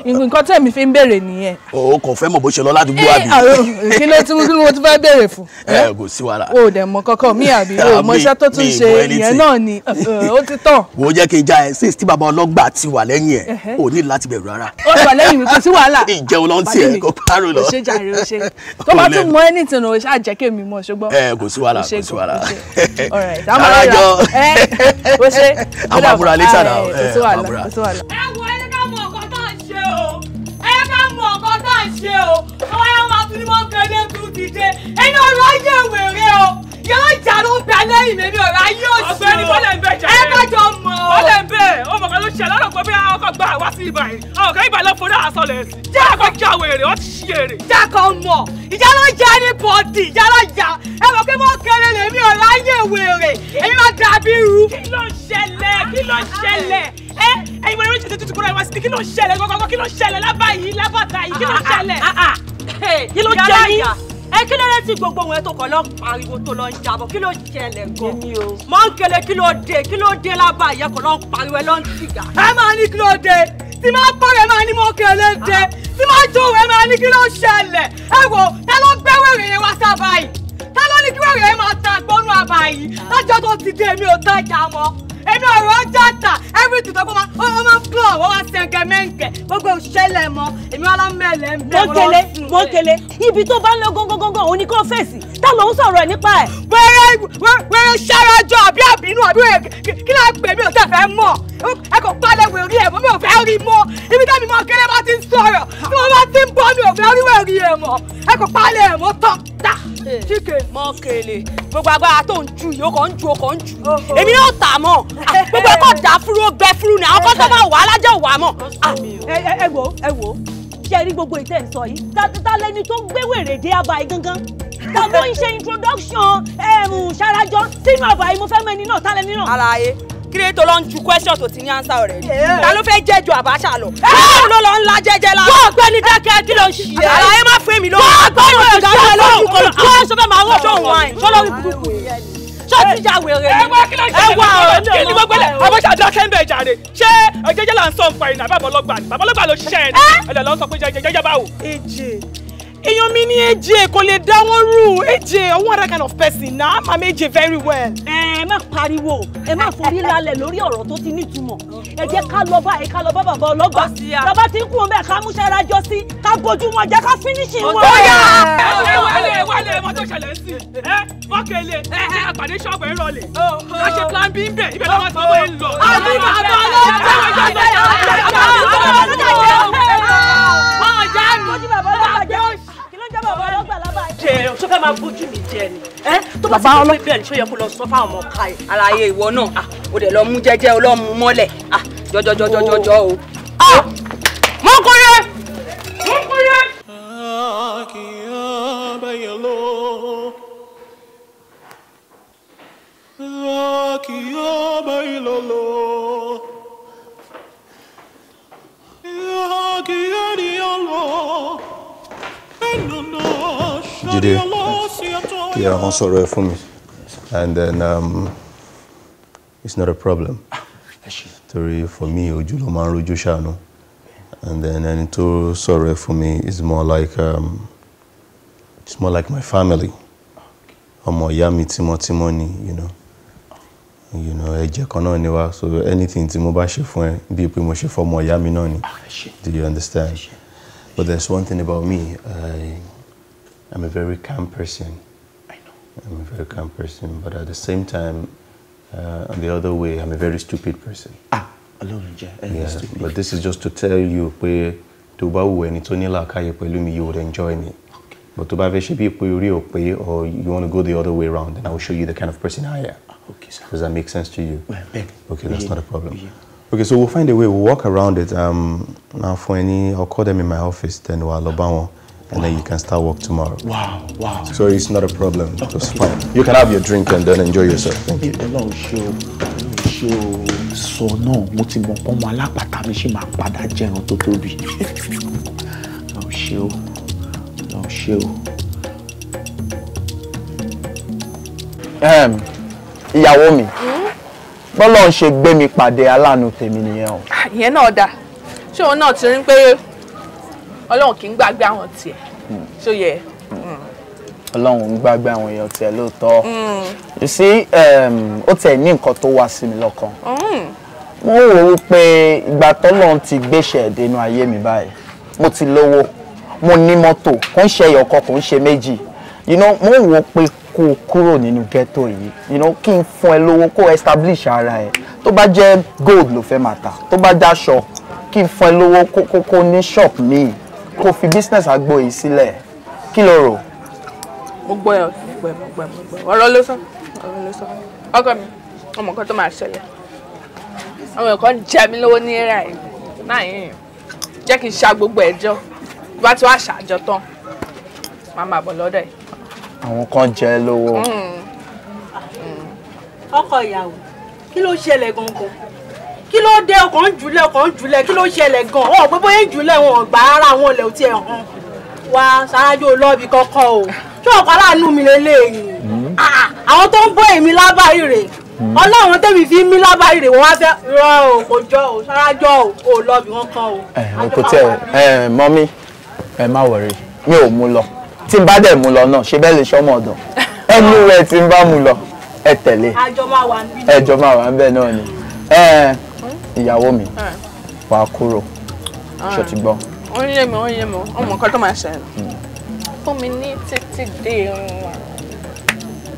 nǹkan tí èmi fi ń béèrè nìyẹn. o kò fẹ́ mọ̀ bó ṣe lọ ládùúgbò àbí. kí ló tí mo tún fẹ́ béèrè fún. kò sí wàhálà. o dẹ̀ mọ kankan mi àbí o mọ iṣẹ́ tó tún ṣe ìyẹn náà ni ó ti tàn. wo jẹ́ kí n já ẹ sí tí bàbá ọlọ́gbà ti wà lẹ́yìn ẹ̀ o ní láti bẹ̀rù rárá. ó wà lẹ́yìn mi kò sí wàhálà. ìjẹun ló ń tiẹ̀ kó párò lọ. o ṣe jàre o ṣe tó bá tún mọ anything o ṣáà jẹ́ kémi mọ̀ ṣùgbọ́n. kò sí wàhálà kò sí wàhálà. Ṣarajọ o ṣe. àwọn àbúrò alẹ́ sára kò sí wàhálà kò sí wàhálà. ẹ wo ẹ ká mọ ọkọ tó ń ṣe o ẹ ká mọ ọkọ tó ń ṣe o àwọn ẹ̀rọ máa tún ní wọ́n kẹ́lẹ́ tún ti dé ẹni ọ̀rọ̀ ayé wèrè o yóò jà ló ń bẹ lẹ́yìn mi ní ọ̀rọ̀ ayé òsì o ọ̀gbẹ́ni bọ́lẹ̀ ń bẹ jà ẹ ká jọ mọ̀ ọ́ bọ́lẹ̀ ń bẹ ọmọ kan ló ṣe lọ́rọ̀ pé bí ọkọ̀ gbà wá sí ibà yìí ọmọ kan ibà lọ fún náà sọ lẹ̀ sí jẹ́ àkọ́ jà wèrè ó ti ṣí èrè. jẹ́ àkọ́ mọ̀ ìjà ló jẹ́ ní bọ́ọ̀dì ìjà ló jà ẹ mọ̀ pé mo kéré lèmi ọ̀rọ̀ ayé wèrè èmi máa dàbí irú. kí ló ń ṣẹlẹ̀ ẹ̀yin wọlé oríṣiríṣi tuntun kúrò ìwà sí kí ló ń ṣẹlẹ̀ gọ́gọ́gọ́ kí ló ń ṣẹlẹ̀ lábàáyí lábàtà yìí kí ló ń ṣẹlẹ̀. kí ló jẹ yín kí ló dé tí gbogbo ohun ẹ tó kọ lọ pariwo tó lọ ń jábọ̀ kí ló ṣẹlẹ̀ gan mọ ń kele kí ló dé lábàá ìyẹn kò lọ ń pariwo ẹ lọ ń tìgà. ẹ máa ní kí ló dé tí máa pọ̀rọ̀ ẹ máa ní mọ kele dé tí máa jó ẹ máa ní kí ló ṣẹlẹ̀ ẹ wò ta ló gbé wèrè yẹn wá sábà yìí ta ló ní kí wèrè yẹn máa ta gbọ́nú àbá yìí lọ́jọ́ tó ti dé mi ò tajà mọ́ èmi ọ̀rọ̀ ọjà tà everything tó kọ́ máa plọ̀ wọ́n wá sẹ́ńgẹ̀ mẹ́ǹgẹ̀ gbogbo òṣèlè mọ́ èmi alámẹ́lẹ̀ ń bẹ̀ wọ́n kele ibi tó bá ń lọ gángan òun ni kò fèsì tá ló ń sọ̀rọ̀ ẹ̀ nípa ẹ̀. wẹ́rẹ́ ṣárajọ àbí àbínú àbí kí ló gbé mi ò tẹ̀ fẹ́ mọ̀ ẹ kò palẹ̀ wẹ̀rí ẹ̀ mọ́ mi ò fẹ́ rí mọ́ ibi tẹ́mi mọ́ kéré bá ti ń sọ̀rọ̀ tí wọ́n bá ti ń bọ́ mi ò fẹ́ rí wẹ̀rí ẹ̀ mọ́ ẹ kò palẹ̀ ẹ̀ mọ́ tán tá kíkè. mọ kele gbogbo agbára tó ń ju yìí ó kàn ń ju èmi náà tà mọ́ gbogbo ẹ̀kọ́ dà fúru ó gbẹ fúru ni àwọn kan tó máa wà á lájẹ́ òwà mọ́. ẹ wo ṣe rí gbogbo ìtẹ̀ ń sọ yìí tá lẹni tó gbé wèrè dé àbá yìí gangan tá ló ń ṣe introduction ṣarajọ sínú àbá yìí mo fẹ́ mẹ́ni náà tá lẹni náà. àlàyé kí ló tó lọ ń ju question tó ti ní answer already ta ló fẹ́ jẹ́jọ àbáṣà lọ báwo ló lọ ń la jẹ́jẹ́ la. wọ́n ọ̀gbẹ́ni dákẹ́ kí ló ń ṣe é. àlàyé má fún mi lọ. wọ́n ọ̀gbẹ́ni dákẹ́ lójú kọ́ ló kọ́ sọ fẹ́ máa wọ́n tó wọ́n sọ́lọ́rí burúkú ṣọ́ọ̀tì ìjà wèrè ni. ẹ wá kí ni gbogbo ẹ̀ àbọ̀ṣà dákẹ́ ń bẹ̀ jàre ṣé jẹ́jẹ́ là ń sọ nǹkan ìrìn àbábọ̀lọ́gbà ni babalọ́gbà ló ṣiṣẹ́ ẹ̀ ní ẹ̀dẹ̀ lọ́ sọ pé jẹ́jẹ́ báwo. èèyàn mi ní AJ kò lè dá wọn rú AJ one other kind of person na I'm AJ very well. ẹ má pariwo ẹ má forí lálẹ̀ lórí ọ̀rọ̀ tó ti nítumọ̀ ẹ jẹ́ ká lọ bá bàbá ọlọ́gbà bàbá tí ń kú ọmọ ẹ̀ ká mú ṣẹ́rájọ́ sí ká bójú wọn jẹ́ ká fínísì wọn. wálé wọn tó ṣẹlẹ̀ sí wọ́n kele àpàdé ṣọ́ọ̀bù ẹ̀ rọlẹ̀ ká ṣe plan B ń bẹ̀ ibẹ̀ lọ́wọ́ tí wọ́n ń lọ. àbí bàbá tó fẹ́ máa bójú mi jẹ ni tó bá ti lọ pé bẹ́ẹ̀ ni ṣó yẹ kó lọ sọ fáwọn ọmọ ká ẹ̀. àlàyé ìwọ náà ó dẹ̀ lọ mú jẹ́jẹ́ ọlọ́mú mọ́lẹ̀ jọjọjọjọjọ o. mọ kúrẹ́ mọ kúrẹ́. Jide, yeah, I'm sorry for me, and then it's not a problem. Torí for me, ojú ló máa ń rojú ṣàánú, and then ẹni tó sorry for me is more like it's more like my family. Ọmọ ìyá mi tímọ́tímọ́ ni, you know, ẹ̀jẹ̀ kan náà ni wá, so anything tí mo bá ṣe fún ẹ bí pé mo ṣe fún ọmọ ìyá mi náà ni. Do you understand? But there's one thing about me. I'm a very calm person. I know. I'm a very calm person, but at the same time, on the other way, I'm a very stupid person. Yeah, but this is just to tell you, you would enjoy me. But or you want to go the other way around, then I will show you the kind of person I am. Okay, sir. Does that make sense to you? Okay, that's not a problem. Okay, so we'll find a way. We'll walk around it. Now for I'll call them in my office. Then we'll and then you can start work tomorrow. Wow. So it's not a problem. It's fine. You can have your drink and then enjoy yourself. Thank you. So no, mo ti mọ̀ pé ọmọ alápàtà mi ṣì máa padà jẹun tó tóbi. No show. Ìyàwó mi. Bọ́lọ́run ṣe gbé mi pàdé aláàánú tèmi nìyẹn o. Ìyẹn náà dáa. Ṣé òun náà ti rí pé Ọlọ́run kì í gbàgbé àwọn tiẹ̀? Ṣó yẹ? Ọlọ́run ń gbàgbé àwọn èèyàn tiẹ̀ lóòótọ́. You see, ó tiẹ̀ ní nǹkan tó wá sí mi lọ́kàn. Mo wò ó pé ìgbà tọ́lọ́run ti gbéṣẹ́ dénú ayé mi báyìí. Mo ti lówó, mo ní mọ́tò, kò ń ṣe ẹyọ̀kan, kò ń ṣe méjì. You know, mo wò ó pé kó o kúrò nínú ghetto yìí. You know, kí n fún ẹ lówó, kó establish ara ẹ. Tó bá jẹ́ gold ló fẹ́ máa tà, tó bá jẹ́ aṣọ, kí n fún ẹ lówó kó ní shop míì. Kó fi business àgbo yìí sílẹ̀. Kí lo rò? Mo gbọ́ ọ̀rọ̀ ló sọ. Ọkọ mi, ọmọ kan tó máa ṣẹlẹ̀. Àwọn ẹ̀kọ́ jẹ mí lówó ní ẹ̀rà yìí. Náà yìí jẹ́ kí n ṣa gbogbo ẹjọ́. Bá ti wá ṣàjọ tán, máa máa bọ̀ lọ́dọ̀ ẹ̀. Àwọn kan jẹ lówó. Ọkọ ìyàwó, kí ló ṣẹlẹ̀ gangan? Kí ló dé ọkàn jùlẹ̀ kí ló ṣẹlẹ̀ gan? Ọ̀ pé bóyá jùlẹ̀ wọn gbà ara wọn lẹ̀ ò tiẹ̀ hàn. Wá ṣáájú olóbi kọ́kọ́ o. ṣé ọ̀pá láàánú mi lélẹ́yìn àwọn tó ń bọ́ èmi lábàárí rè ọlọ́run tẹ́mi fi mí lábàárí rè wọ́n wá fẹ́ rọ o kò jọ o sárájọ́ o ò lọ bí wọ́n kan o. kò tẹ mọ́mí ẹ má wọrí mi ò mú lọ tí n bá dẹ̀ mú lọ náà ṣe bẹ́ẹ̀ lè ṣọ́mọ ọ̀dọ̀ ẹnu rẹ̀ tí n bá mú lọ ẹ tẹ̀lé ẹjọ́ máa wà níbẹ̀ náà ni ìyàwó mi wàá kúrò ṣe ti gbọ́. ó yé mi ọmọ nǹkan tó máa ṣẹlẹ̀ fún mi ní títí dé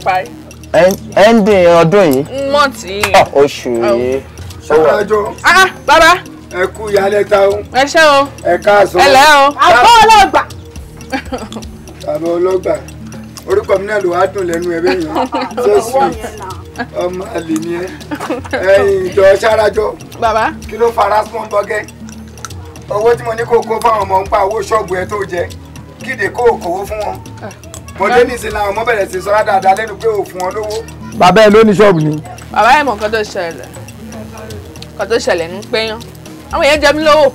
parí. ending ọdún yìí. mọ́ọ̀tì yìí. oṣù yìí. ṣọ́kàjọ́. bàbá. ẹ kú ìyálẹ́ta o. ẹ ṣé o. ẹ káàsán. ẹ lẹ́ o. àbọ̀ ọlọ́gbà. àbọ̀ ọlọ́gbà orúkọ mi náà ló wá dùn lẹ́nu ẹ bẹ́yìn so sweet ọmọ àlè ni ẹ ẹ̀yin ìjọ ṣárajọ. bàbá. kí ló fara small bọ́gẹ́ owó tí mo ní kó kó fáwọn ọmọ ń pa owó ṣọ́ọ̀bù ẹ tó jẹ kíde kó kówó fún wọn mọdé nìsín làwọn ọmọ bẹ̀rẹ̀ sí sọ́ra dáadáa lẹ́nu pé ò fún wọn lówó. bàbá ẹ ló ní ṣọ́ọ̀bù ni. bàbá ẹ̀ mọ̀ nǹkan tó ṣẹlẹ̀ ń péyàn àwọn èèyàn jẹ mí lówó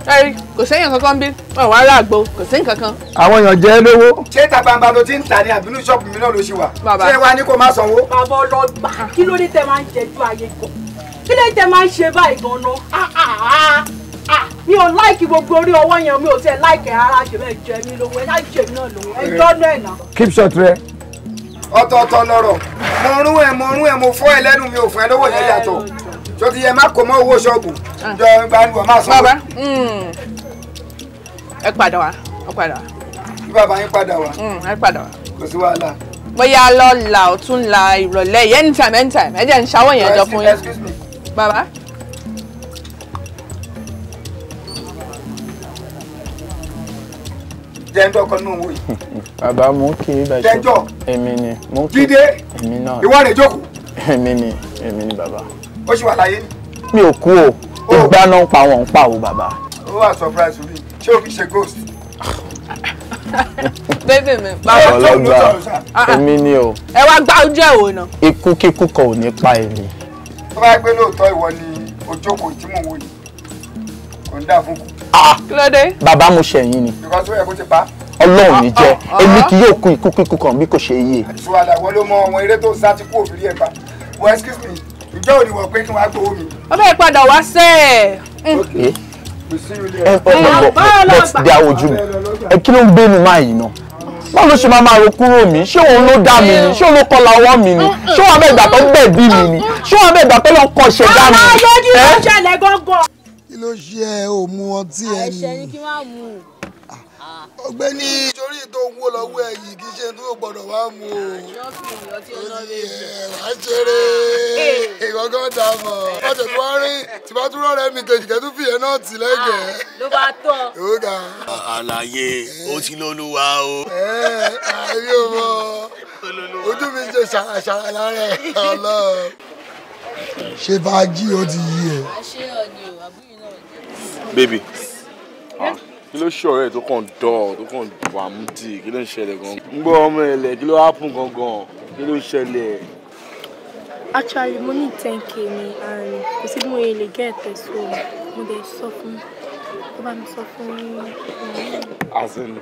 ẹ̀rí kò sẹ́yìn kankan bí wọn wá láàgbo kò sí nǹkan kan. àwọn èèyàn jẹ lówó. ṣé ìta gbangba ló ti ń ta ní àbínú ṣọ́ọ̀bù mi náà ló ṣì wà. ṣé wàá ní kó má sanwó. bàbá ọlọ́gbà kí ló dé tẹ máa ń jẹjú ayé gan kí ló dé tẹ máa ń ṣe báyìí gan-an mi ò láìkì gbogbo orí ọwọ́ yẹn mi ò tiẹ̀ láìkì ara ṣe bẹ́ẹ̀ jẹ mí lówó ẹ láì jẹ mí náà lówó ẹ jọ́nà ẹ̀ náà. keep short rẹ. ọ̀tọ̀ọ̀tọ̀ lọ̀rọ̀ mo rún ẹ mo fọ́ ẹ lẹ́nu mi ò fún ẹ lówó yẹn yàtọ̀ tó ti yẹ má kó mọ́ owó ṣọ́ọ̀bù jọ gbanúwọ̀ má sọ. bàbá ẹ padà wá kí bàbá yín padà wá. ẹ padà wá. kò sí wàhálà. bóyá lọ́la ọ̀túnla ìrọ̀lẹ́ yìí anytime ẹ jẹ́ ń ṣàwọ̀ yẹn jọ fún yín. bàbá. jẹ́ńdọ̀ kan nínú owó yìí. bàbá mú kí ibà ṣe. jẹ́ńdọ̀. èmi ni mú kí. jíde. èmi náà. ìwọ rẹ̀ jókòó. èmi ni bàbá. ó ṣì wà láyé ni. mi ò kú o ìgbà náà ń pa wọn ń pa o bàbá. ó wà surprise mi ṣé o kì í ṣe ghost. bébè mi. ọlọ́gbà èmi ni o. ẹ wá gbá ojú ẹ̀ wò náà. ikú kíkú kan ò ní pa èmi. tó bá gbé lóòótọ́ ìwọ ni ojókòó tí mò ń wò yìí kò ń dà fún kù. kí ló dé. bàbá mo ṣẹ̀yìn ni. because ó yẹ kó ti pa. ọlọ́run ní jẹ́ èmi kì yóò kú ikú kíkú kan bí kò ṣe yé. ìṣúwàdà wọ́n ló mọ àwọn eré tó ń sá tí kú òfin rí ẹ̀ pa wọ́n excuse me ìjọ òní wọ̀ pé kí wọ́n á gbowó mi. ó fẹ́ padà wá sẹ́ ẹ̀. but dá ojú mi ẹ kí ló ń gbénu máa yìí náà báwo ló ṣe máa ro kúrò mi ṣé òun ló dá mi ni ṣé òun ló kọlà ọwọ́ mi ni ṣé òun abẹ́ ìgbà tó gbẹ̀bí mi ni ṣé òun abẹ́ ìgbà tó lọ kọ́ ṣe dá mi. kí ló ṣe ẹ ò mu ọtí ẹ ni. ẹ̀ṣẹ̀ ni kí wọ́n mú un. ọ̀gbẹ́ni torí tó ń wó lọ́wọ́ ẹ yìí kì í ṣe tó gbọ́dọ̀ wá mu o. wàá ṣeré ìgbọ̀ngàn dà mọ̀ ọ̀tẹ̀ tó wá rí tí bá tún rọ̀rẹ́ mi kejì kẹ́tù fìyẹn náà tì lẹ́gẹ̀ẹ́. ló bá tọ̀. àlàyé ó ti lólúwa o. àbí o mọ ojú mi ṣe ṣàràṣàrà lára ẹ ọlọ́ọ̀ ṣe fàájì ó ti yí ẹ. àṣé ọ̀nì o àbúrò náà jẹ́. baby kí ló ṣe ọ̀rẹ́ tó kàn dọ̀ tó kàn wà mú tì kí ló ń ṣẹlẹ̀ gan. ń gbọ́ ọmọ ẹ̀lẹ̀ kí ló happen gangan kí ló ń ṣẹlẹ̀. Actually mo ní 10k ni and kò sí bí mo lè get ẹ̀ so mo dẹ̀ sọ fún tó bá mi sọ fún. as in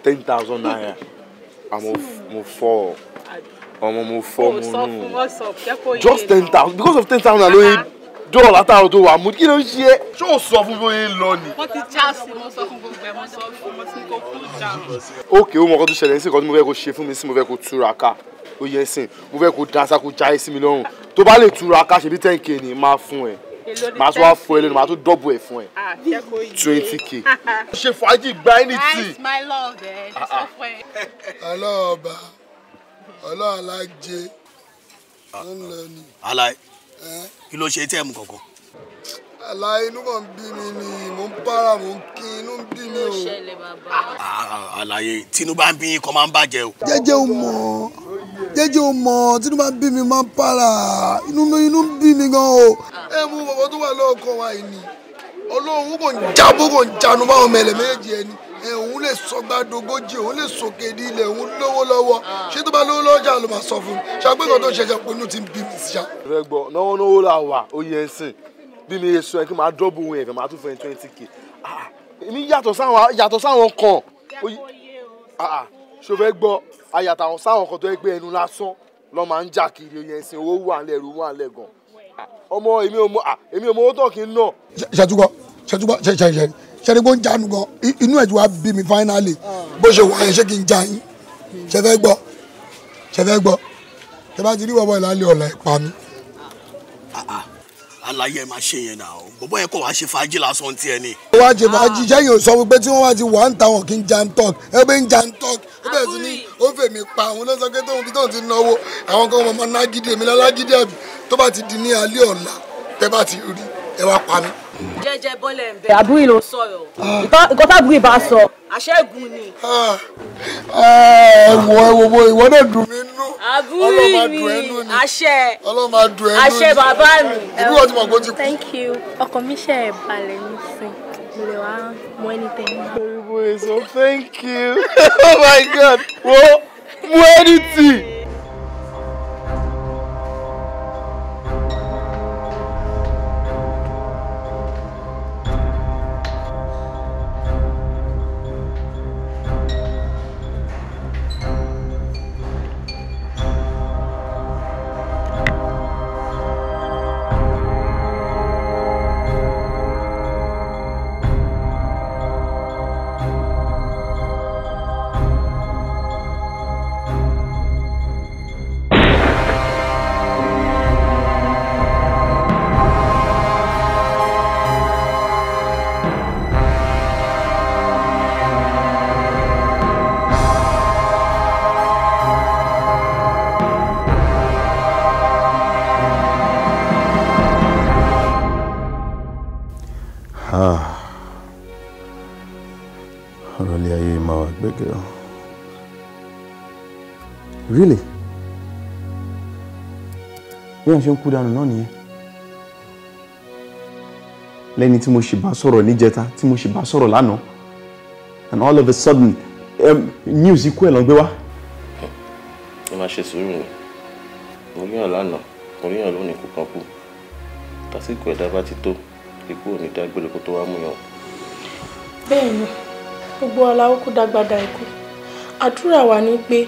10,000 naira mo fọ́ ọmọ mo fọ́ mo nù just 10,000 because of 10,000 naira lóye dọ́ọ̀ látàrọ tó wà mú kí ló ń ṣe é ṣé ò sọ fún bóyá ń lọ ni. wọ́n ti já sí mo sọ fún gbogbo ẹ̀ mo sọ fún mo ti kó kú já. ókè ó mọ ọkọ tó ṣẹlẹ̀ sí nǹkan tí mo fẹ́ kó ṣe fún mi sí mo fẹ́ kó túra ká ó yẹ sìn mo fẹ́ kó dansa kó jáde sí mi lọ́rùn tó bá lè túra ká ṣe bí 10k ni máa fún ẹ máa tún wá fún ẹ lẹ́nu máa tún dọ́bù ẹ fún ẹ 20k. ṣe fàájì gba ẹni tí. my love ẹ ṣe sọ fún ẹ. ọlọ́ọ̀bà ọlọ́ọ̀lájẹ ló ń lọ ni. alaye kí ló ṣe tí ẹ mú kankan. àlàyé inú kan bí mi ni mò ń para mò ń kí inú ń bí mi o. àlàyé tínú bá ń bí yín kan máa ń bàjẹ́ o. jẹ́jẹ́ o mọ̀ tínú bá ń bí mi máa ń para inú ń bí mi gan o. ẹ mú bàbá tó wà lọ́ọ̀kan wa yìí ni ọlọ́run kò ń jábọ̀ kò ń jánu báwọn mẹlẹ̀ méjì ẹni òun lè sọ gbàdógójì òun lè sòkè ní ilẹ̀ òun lówó lọ́wọ́ ṣé tó bá lówó lọ́jà ló máa sọ fún mi ṣàgbékan tó ṣẹ̀ṣẹ̀ pé inú ti ń bí mi sí ṣá. ẹ gbọ́ náwó là wà ó yẹ ẹ sìn bí mi yẹ sọ ẹ kí n máa dọ́bù ohun ẹ̀fẹ̀ máa tún fẹ́ 20k èmi yàtọ̀ sáwọn kan ṣó fẹ́ gbọ́ ayàtàwọn sáwọn kan tó yẹ pé ẹnu lásán lọ́ máa ń jà kiri yẹn sin owó wà lẹ̀ ẹrù wà lẹ̀ gan ọmọ èmi ò mọ owó tó kì í ná. ṣètùkọ ṣẹ́ni bó ń jánu gan inú ẹ̀ tí wàá bí mi finally bó ṣe wà yẹn ṣé kí n já yín ṣe fẹ́ gbọ́ ṣe bá ti rí bọ́bọ́ ìlàlẹ́ ọ̀la ẹ̀ pa mi. Àlàyé máa ṣe yẹn náà bọ́bọ́ yẹn kò wá ṣe fàájì lásán tiẹ̀ ni. ó wá ṣe fàájì sẹ́yìn ò sọ wípé tí wọ́n wá ti wà ń ta wọn kí n jan talk ẹ bẹ́ẹ̀ ń jan talk ó bẹ̀rẹ̀ sí ní ó fèmí pa àwọn ló sọ pé tóun ti náwó àwọn kan mọ̀ máa nágídé èmi lálágídé ẹ̀bì tó bá ti di ní alẹ́ ọ̀la tẹ́ bá ti rí ẹ wá pa mí. jẹ́jẹ́ bọ́lẹ̀ ń bẹ àbúrò ló sọ̀rọ̀ nǹkan tábùrì bá sọ àṣẹ́gun ni. ẹ̀wọ̀ ìwọ náà dùn mí nú. àbúrò mi àṣẹ bàbá mi. ìlú ọtí mọ̀ kó ti kú. Thank you ọkàn mi ṣe é balẹ̀ nísìn mo lè wá mú anything. So thank you. Oh my God. Whoa, mú anything. Really? Bí wọ́n ṣe ń kú dànù náà nìyẹn. Lẹ́ni tí mo ṣì bá sọ̀rọ̀ níjẹta, tí mo ṣì bá sọ̀rọ̀ lánàá. And all of a sudden, news ikú ẹ̀ ló gbé wá. Ẹ máa ṣe sùúrù ni. Mo ríyàn lánàá, mo ríyàn lónìí kú kan kú. Tásìkò ẹ̀dá bá ti tó, ikú ò ní dágbére kó tó wá mú yàn. Bẹ́ẹ̀ni, gbogbo aláwọ̀ kú dágbádá ikú. Àdúrà wa ni pé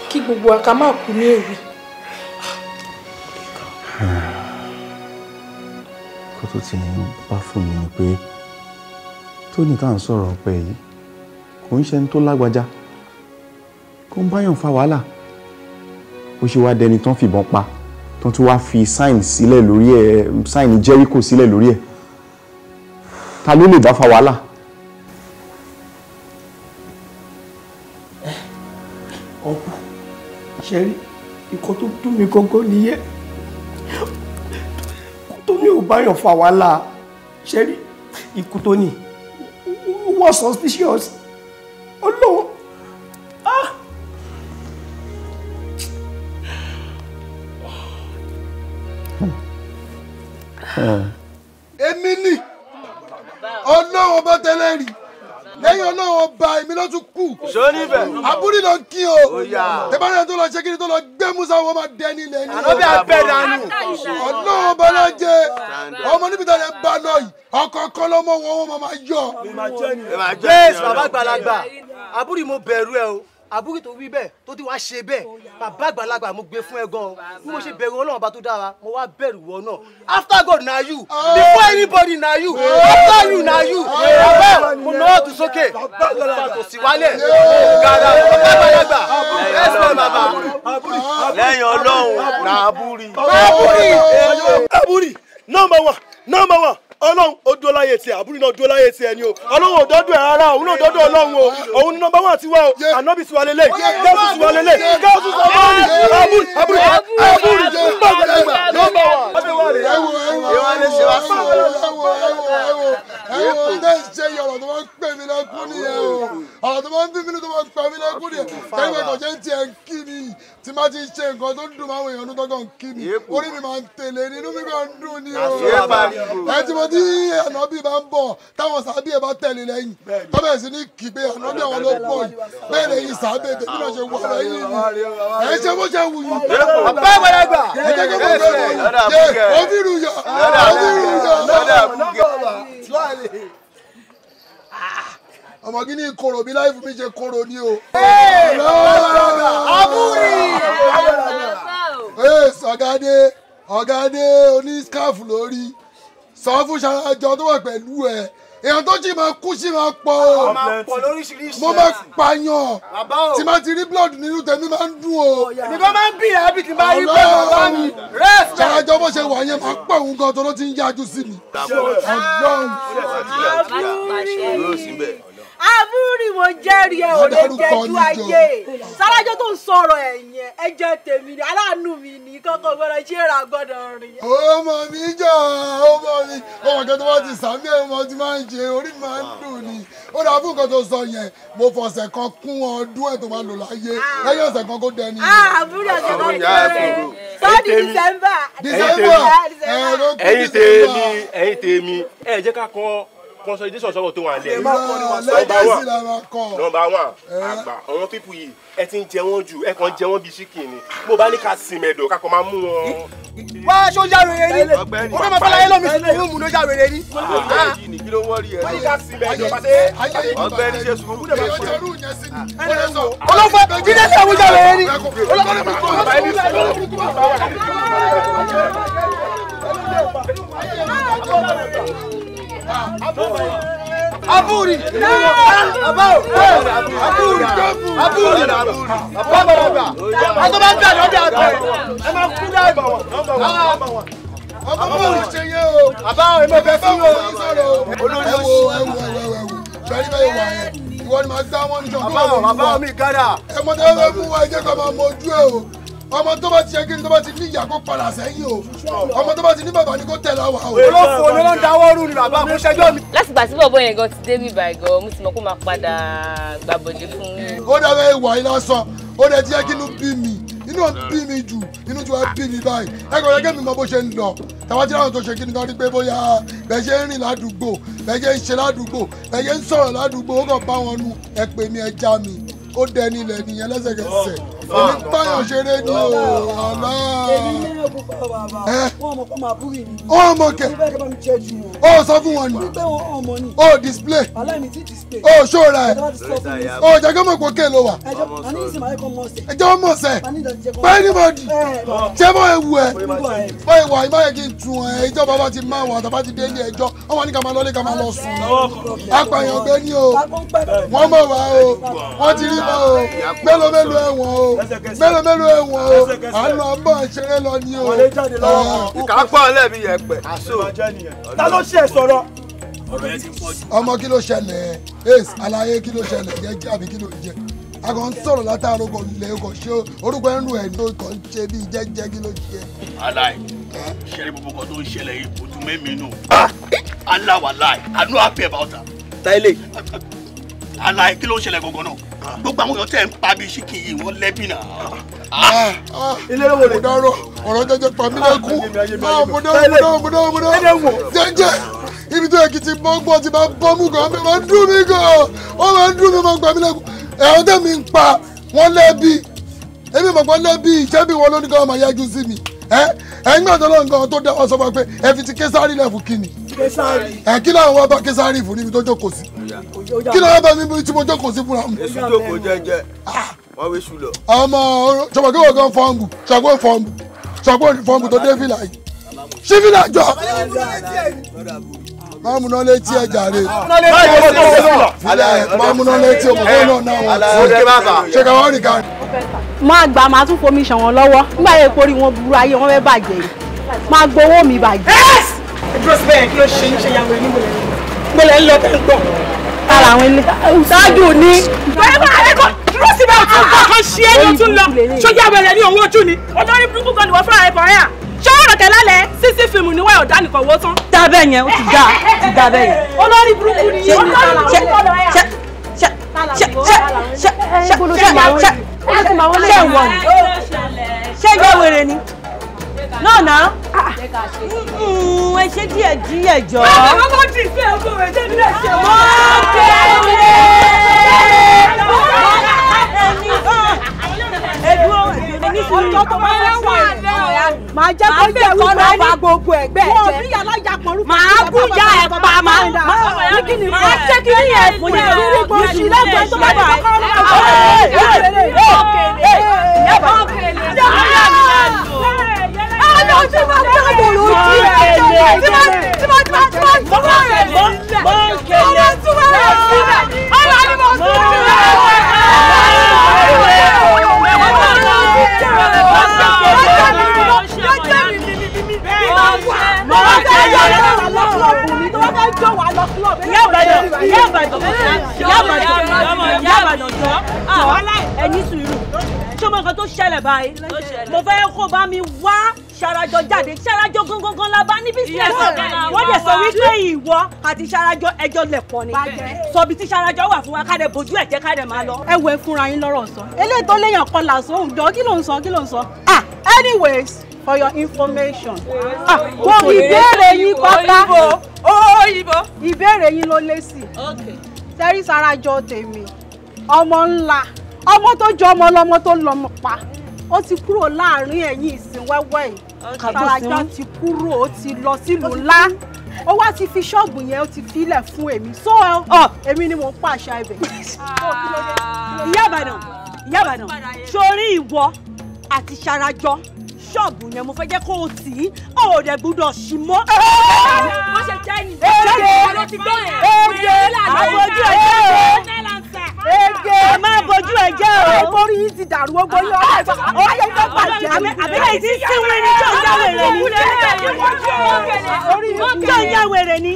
kí gbogbo wa ká má kú ní èwe. Kó tó ti bá fún mi ni pé Tóní tá à ń sọ̀rọ̀ pé yìí kò ń ṣe ẹni tó lágbájá kó ń báyàn fa wàhálà ó ṣe wá dẹni tán fìbọn pa tán tún wá fi sáìn sílẹ̀ lórí ẹ̀ sáìn Jericho sílẹ̀ lórí ẹ̀ ta ló lè bá fa wàhálà. ọ̀pọ̀ ṣe rí ikọ̀ tó dùn mí gangan nìyẹn tó ní ò báyàn fa wàhálà ṣe rí ikú tó ní wọ́n suspicious ọlọ́wọ́ èmi ni ọlọ́wọ́ bá tẹ́lẹ̀ rí lẹ́yìn ọlọ́wọ́ ba èmi ló tún kù àbúrò lọ kí o tẹ́bárẹ̀ tó lọ ṣe kí ni tó lọ gbé musa wọn máa dẹ́ nílẹ̀ ní ànábì abẹ́ dànù ọlọ́wọ́ bá lọ jẹ ọmọ níbi tó lè bá lọ yìí ọkọ̀ọ̀kan lọ́mọ wọn máa yọ. Yes, bàbá àgbàlagbà àbúrò mo bẹ̀rù ẹ o àbúrò tó wí bẹ́ẹ̀ tó ti wá ṣe bẹ́ẹ̀ bàbá àgbàlagbà mo gbé fún ẹ gan o bí mo ṣe bẹ̀rù Ọlọ́run bá tó dára mo wá bẹ̀rù wọ náà after God na you before anybody na you after you na you bàbá mo náà tún sókè bàbá tó sì wálẹ̀ gàdá bàbá àgbàlagbà ẹsẹ̀ bàbá lẹ́yìn Ọlọ́run na àbúrì. àbúrì number one Ọlọ́run ó dúró láyé tiẹ̀ àbúrò náà dúró láyé tiẹ̀ ni o Ọlọ́run ò dọ́dọ̀ ẹ̀ rárá òun náà dọ́dọ̀ Ọlọ́run o òun number one ti wá o ànábì sì wà lélẹ̀ gáàsù sì wà lélẹ̀ gáàsù sì wà lélẹ̀ àbúrì gbàgbẹ́gbà number one. ẹwọ ilé iṣẹ́ yìí ọ̀rọ̀ tó máa ń pè mí lẹ́kún nìyẹn o ọ̀rọ̀ tó máa ń bí mi tó máa ń pè mí lẹ́kún nìyẹn kẹ́lẹ́ kò jẹ́ ń tiẹ̀ ń kí mi tí máa ti ṣe nǹkan tó dùn máwọn èèyàn tó kàn ń kí mi orí mi máa ń tẹ̀lé nínú mi kàn ń dùn ní o ẹ ti mọ tí ànábì bá ń bọ̀ táwọn sábì ẹ bá tẹ̀lé lẹ́yìn tó bẹ̀rẹ̀ sí ní kí pé ànábì àwọn ló pọ̀ yìí bẹ́ẹ̀ lẹ́yìn sábẹ́ tèmi náà ṣe wọ lẹ́yìn ni ẹ ṣe bó ṣe wù yìí bàbá àgbàlagbà ẹ jẹ́ kí wọ́n gbé wọn òfìrù yọ ọmọ kí ni koro bí láì fún mi ṣe koro ni o. ọ̀gádé oní skáàfù lórí sọ fún ṣarajọ tó wà pẹ̀lú ẹ̀ èèyàn tó jí máa kú sí máa pọ̀ o mo máa pààyàn tí máa ti rí blood nínú tèmi máa ń dùn o. nìkan máa ń bí àbí tí máa rí blood bàbá mi. ṣarajọ bó ṣe wà yẹn máa pọ̀ òun gan tó ló ti ń yájú sí mi. àbúrò mo jẹ́rìí ẹ̀ ò lè jẹ́jú ayé sárájọ́ tó ń sọ̀rọ̀ ẹ̀yẹn ẹ̀jẹ̀ tèmi ni aláàánú mi ní kọ́kọ́ gbọ́dọ̀ ṣé ra gbọ́dọ̀ rìn. ọmọ mi jọ ọmọ mi ọmọ kan tó bá ti sàmì ọmọ tí máa ń ṣe orí máa ń dùn ni ó dà fún nǹkan tó sọ yẹn mo fọ̀sẹ̀ kan kún ọdún ẹ̀ tó máa lò láyé lẹ́yìn ọ̀sẹ̀ kan kó dẹni. àbúrò ọ̀sẹ̀ kan kéré sọ́ọ̀dì December. ẹ̀yin tèmi ẹ jẹ́ ká kọ́ consolidation sọ̀rọ̀ tó wà lẹ́yìn. Number one àgbà àwọn pípù yìí ẹ ti ń jẹ wọ́n jù ẹ kàn jẹ wọ́n bíi chicken ni mo bá ní ká sin mẹ́dọ̀ ká kàn máa mú wọn. wá aṣọ ya wèrè rí o fẹ́ máa fọláyé lọ́mí sí ìlú mú ló ya wèrè rí. kí ló wọ́n rí ẹ. wọ́n ní ká sin mẹ́dọ̀ pàṣẹ. ọ̀gbẹ́ni ṣe sùúrù kí ló ṣe. olóńgbò jíde sí àwọn ya wèrè rí. Aburi! Ọmọ tó bá ti ṣe kí ni tó bá ti ní ìyá kó padà sẹ́yìn o ọmọ tó bá ti ní bàbá ni kó tẹ̀lé àwa o. olófò ni wọ́n ń dáwọ́ rú ni bàbá mo ṣẹjọ́ mi. látìgbà tí bọ̀bọ̀ yẹn gan ti dé bíbá ẹ̀ gan mo ti mọ̀ kó máa padà gbàbọ̀dé fún mi. ó dàbẹ̀ ìwà yìí lásán ó dẹ̀ ti yẹ kí inú bí mi inú bí mi jù inú tí wàá bí mi báyìí ẹ kò yẹ kí mi mọ bó ṣe ń lọ tàwọn tí láwọn tó ṣe kí ni tó ní pé bóyá bẹ́ẹ̀ ṣe ń rìn ládùúgbò bẹ́ẹ̀ ṣe ń ṣe ládùúgbò bẹ́ẹ̀ ṣe ń sọ̀rọ̀ ládùúgbò ó kàn bá wọn nu ẹ pè mí ẹ já mi ó dẹni ilẹ̀ nìyẹn lẹ́sẹ̀kẹsẹ̀ èmi báyọ̀ ṣeré ní ọ̀la. ọmọ kẹ ọ sọ fún wọn ni ọ display ọ ṣọ́ra ẹ ọ jẹ́gẹ́ mọ̀ pé kéè ló wà ẹjọ́ mọ̀ sẹ́ báyìí níbọ̀dì ṣé bọ́ ewu ẹ bọ́ ìwà ìbáyẹ kí n tún ẹ ìjọba bá ti máa wà tàbá ti dé ilé ẹjọ́ wọ́n wà ní ká máa lọ́lé ká máa lọ sùn apààyàn gbé ní o wọ́n mọ̀ wá o wọ́n ti rí mọ́ o mélòó mélòó ẹ̀wọ̀n o mélòó ẹ̀wọ̀n o àná bọ̀ ṣeré lọ ní o. ìkápọ̀ lẹ́bi yẹpẹ̀. ta ló ṣe sọ̀rọ̀. ọmọ kí ló ṣẹlẹ̀ ace àlàyé kí ló ṣẹlẹ̀ jẹ́jẹ́ àbí kí ló jẹ́ a kàn ń sọ̀rọ̀ látàárọ̀ kò lè kò ṣe orúkọ ẹnu ẹ̀ ló kàn ń ṣe bí jẹ́jẹ́ kí ló jẹ́. aláì ṣẹlẹ̀ gbogbo kan tó ń ṣẹlẹ̀ yìí kò tún mẹ́mí nù. aláwàláì I no happy about that. táyélé. aláì kí ló ń ṣẹlẹ̀ gangan náà gbogbo àwọn èèyàn tẹ̀ ń pa bí ṣíkì yìí wọ́n lẹ́bí náà. ilé wo lè dárò ọ̀rọ̀ jẹjẹ pàmí lẹ́kùn mọ̀dọ́ jẹjẹ ibi tó yẹ kí ti bọ́gbọ́n ti máa bọ́ mú gan máa ń dùn mí gan ó máa ń dùn mí máa ń pàmí lẹ́kùn ẹ̀rọ tẹ̀mí ń pa wọ́n lẹ́bí èmi mọ̀ pé lẹ́bí ìṣẹ́bí wọn ló ní káwọn máa yájú sí mi ẹ̀yin náà tọ́lọ́ nǹkan tó dá wọn sọ fún wa pé ẹ fi ti késàrì lẹ̀ fún kíni kí làwọn wá bá késàrì fún níbi tó jókòó sí kí làwọn bá mi tí mo jókòó sí fúnra mi. èsì jókòó jẹ́jẹ́ wọ́n wé ṣùlọ. ọmọ ṣọ̀gbọ́n gan fọ́ǹbù ṣọ̀gbọ́n fọ́ǹbù tó dé fìlà yìí ṣí fìlà jọ. máa múná létí ẹ jàre máa múná létí ọmọ náà wọn ṣe ká wọ́n rí ká. máa gbà máa tún fomi ṣàn wọ́n lọ́wọ́ nígbà yẹn porí wọn burú ayé wọn fẹ́ bàjẹ́ yìí máa gbowó mi bàjẹ́. ẹdúró síbẹ̀ yẹn kí ló ṣe ń ṣe yàwó ẹni gbọ́dọ̀ ń lọ tẹ́ ń gbọ́. ara àwọn ilé ṣáájú ní. bẹ́ẹ̀ bá ẹ̀kọ́ dúró síbẹ̀ ọ̀tún ń bọ̀ kan ṣe é ló tún lọ sójà bẹ̀rẹ̀ ní òun ojú ni olórí burúkú kan ni wọ́n fúnra ẹ̀kọ́ yà ṣọ́wọ́n rẹ̀ kẹ́lálẹ̀ sísí fíìmù ni wọ́n ọ̀dà nìkan wó tán. dábẹ́ yẹn ó ti dábẹ́ yẹn. olórí burúkú ni yìí olórí burúkú ọ̀dọ̀ yà. ṣé ìyá wèrè ni náà náà ẹ ṣe díẹ̀ jọ. àwọn ọmọ tí ì fẹ́ ọgbọ́n rẹ̀ jẹ́ nílẹ̀ ṣe wọ́n. ọjọ́ tó máa ń wà máa jẹ́ kó jẹ́ wípé ní gbogbo ẹgbẹ́ ẹ̀jẹ̀ wọ́n bí alájà pọ̀rú. máa bú ya ẹ̀ pa máa ṣé kí ni ẹ̀ fún yẹn rírí bó tó bá bá ẹni sùúrù ṣé ọmọ nǹkan tó ṣẹlẹ̀ báyìí mo fẹ́ kó bá mi wá Ṣarajọ jáde Ṣarajọ gangan la bá ní bísíǹsì wọ́n dẹ̀ sọ wípé ìwọ àti Ṣarajọ ẹjọ́ lẹ̀ pọ̀ ni sọbi tí Ṣarajọ wà fún wa ká dẹ̀ bójú ẹ̀ jẹ́ ká dẹ̀ máa lọ. ẹ wo ẹ fúnra yín lọ́rọ̀ sọ eléyìí tó léèyàn kan làásán òǹjọ kí ló ń sọ. Anyways, for your information kò ìbéèrè yín pátá ìbéèrè yín ló lé sí tẹ́rí Ṣarajọ tèmi ọmọ ńlá ọmọ tó jọ ọmọ ọlọ́mọ tó lọ́mọ pa ó ti kúrò láàrin ẹ̀yìn ìsìn wẹ́wẹ́ yìí Ṣarajọ ti kúrò ó ti lọ sílùú ńlá ó wá ti fi ṣọ́ọ̀bù yẹn ó ti filẹ̀ fún èmi so èmi ni mò ń pàṣẹ ibẹ̀. Ìyá Ìbàdàn sórí ìwọ àti Ṣarajọ ṣọ́ọ̀bù yẹn mo fẹ́ jẹ́ kó o tì í ó dẹ̀ gbúdọ̀ ṣì mọ́. Bó ṣe jẹ́ ni ló ti gbọ́ yẹn. Àbójú ẹ̀ jẹ́ o. Má bójú ẹ̀ jẹ́ o. Mórí yìí ti dàrú ogbó yín ọ̀rẹ́ ìfọ̀. Ọ̀rẹ́ yẹn fẹ́ bàjẹ́. Àbílẹ̀ ti sínwìn ní tó ń já wèrè ni. Tó ń já wèrè ni.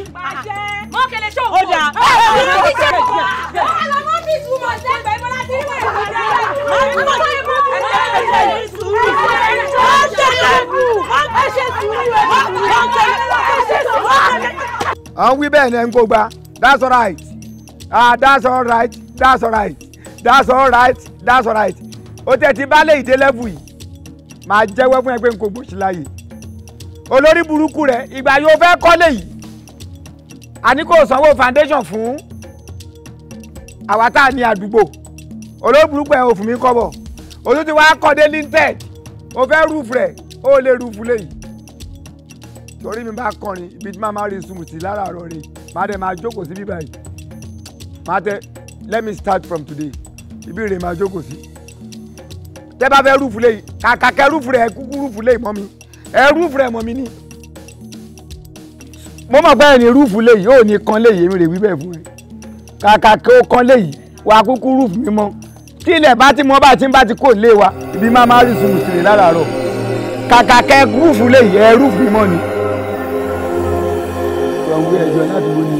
Mọ́kẹ́lẹ́ ṣó. Ó dà. àwọn wí bẹ́ẹ̀ ni ẹ̀ ń gbógba that's all right that's all right that's all right that's all right that's all right ó tẹ̀ ti bá lè ìdè lẹ́bù yìí máa jẹ́wọ́ fún ẹ pé n kò gbòòsì láàyè olórí burúkú rẹ̀ ìgbà yóò fẹ́ kọ́lé yìí àní kò sanwó foundation fún àwa tá a ní àdúgbò olórí burúkú ẹ̀ ò fún mi kọ́bọ̀ ojú ti wá kọ́ dé linted o fẹ́ rúùfù rẹ̀ ó lè rúùfù léyìí torí mi bá kọrin ibi tí màá rí sùmùtì láràárọ̀ rẹ̀ má dẹ̀ máa jókòó sí bíbá yìí má tẹ let me start from today ibi rẹ̀ máa jókòó sí tẹ́ bá fẹ́ rúùfù léyìí kàkà kẹ́ rúùfù rẹ̀ kúkú rúùfù léyìí mọ́ mi ẹ rúùfù rẹ̀ mọ́ mi ní. mo mọ̀ pé ẹni rúùfù léyìí ó ní kan léyìí èmi rè wí bẹ́ẹ̀ fún ẹ kàkà kẹ́ ó kan léyìí wà kúkú rúùfù mi mọ́ tí ilẹ̀ bá ti mọ́ bá ti ń bá ti kò lé wa ibi máa rí sùmùtì rẹ̀ láràárọ̀ kàkà kẹ́ rúùfù léyìí ẹ rúùfù mi mọ́ ni. ìwé ẹjọ́ láti wọ́n ní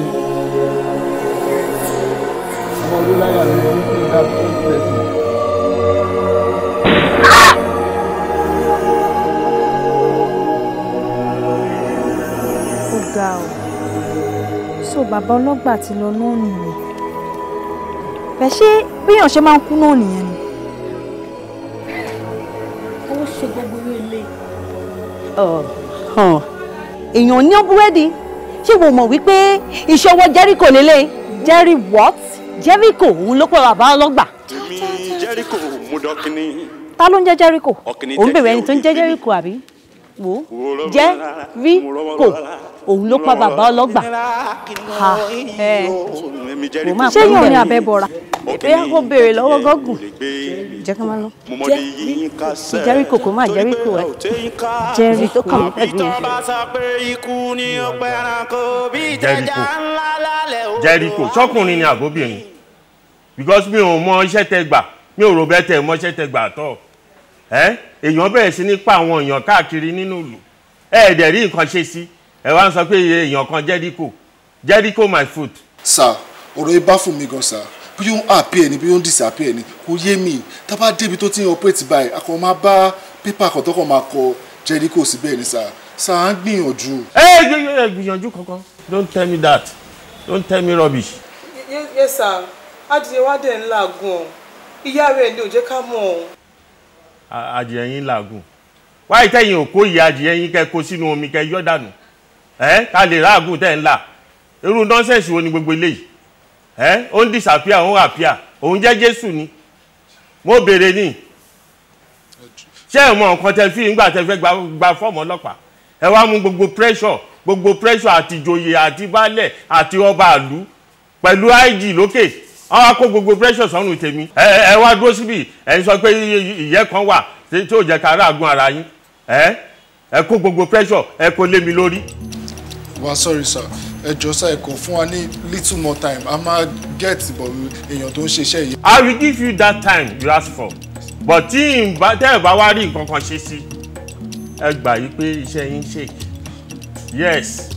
ọmọ olóláyà ló ń fi dá fún pẹ̀sì. ó ga ọ so bàbá ọlọ́gbà ti lọ náà nìyẹn bẹ́ẹ̀ ṣé bíyàn ṣe máa ń kú náà nìyẹn ni. ó ṣe gbogbo ilé. èèyàn ní búrẹ́dì ṣé wo mọ̀ wípé ìṣòwò Jericho lélẹ̀ Jerry what Jericho òun ló pọ̀ bàbá ọlọ́gbà. Jericho mú dọ́kínní. ta ló ń jẹ́ Jericho òun bèrè ẹni tó ń jẹ́ Jericho àbí wo Jericho òun ló pa bàbá ọlọ́gbà. ṣé yóò ní abẹ́ bọ̀ra bóyá kó béèrè lọ́wọ́ gọ́gùn jẹ́ ká máa lọ. Jericho kò máa Jericho ẹ̀ Jericho kàn mọ́ pẹ̀lú yẹn. Jericho sọkùnrin ni àbóbìnrin because mi ò mọ iṣẹ́ tẹ gbà mi ò rò bẹ́ẹ̀ tẹ mọ iṣẹ́ tẹ gbà tọ̀ èèyàn bẹ̀rẹ̀ sí ní pa àwọn èèyàn káàkiri nínú ìlú ẹ̀ẹ́dẹ̀ rí nǹkan ṣe sí ẹ wá ń sọ pé èèyàn kan Jericho my foot. sir ọ̀rọ̀ yìí bá fún mi gan sir bí ó ń appear ni bí ó ń disappear ni kò yé mi tá a bá débi tó ti ń operate báyìí a kò máa bá pépà kan tó kàn máa kọ Jericho síbẹ̀ ni sir à ń gbìyànjú. ẹ gbìyànjú kankan don't tell me that don't tell me rubbish. yes sir adìyẹ wa dẹ̀ ń làágùn ọ ìyá rẹ̀ ni ò jẹ́ ká mọ̀ ọ́. adìyẹ yín làágùn wáyé tẹ̀yìn òkó ìyá adìyẹ yín kẹ́ kó sínú omi kẹ́ yọ́ dànù ká lè ráàgùn tẹ̀ ń là irú nọ́ńsẹ̀sì wo ni gbogbo eléyìí ó ń disappear ó ń appear òun jẹ́ Jésù ni mo béèrè ní ṣé ẹ mọ nǹkan tẹ fi ńgbà tẹ fẹ́ gba fọ́ọ̀mù ọlọ́pàá ẹ wá mú gbogbo pressure àti ìjòyè àti baálẹ̀ àti ọba àlú pẹ̀lú IG lókè Àwọn kó gbogbo pressure sọ́nù tèmi. Ẹ wá dúró síbí. Ẹ sọ pé ìyẹ́ kan wà tí ó jẹ́ ká ráàgùn ara yín. Ẹ kó gbogbo pressure ẹ kó lé mi lórí. Wa sorry sir. Ẹ jọ̀ọ́ sir, ẹ kò fún wa ní little more time. A máa get bọ̀ èèyàn tó ń ṣiṣẹ́ yìí. I will give you that time you ask for. But tí tẹ́ ẹ bá wá rí nǹkan kan ṣe sí, ẹ gbà yí pé iṣẹ́ yín shake. Yes.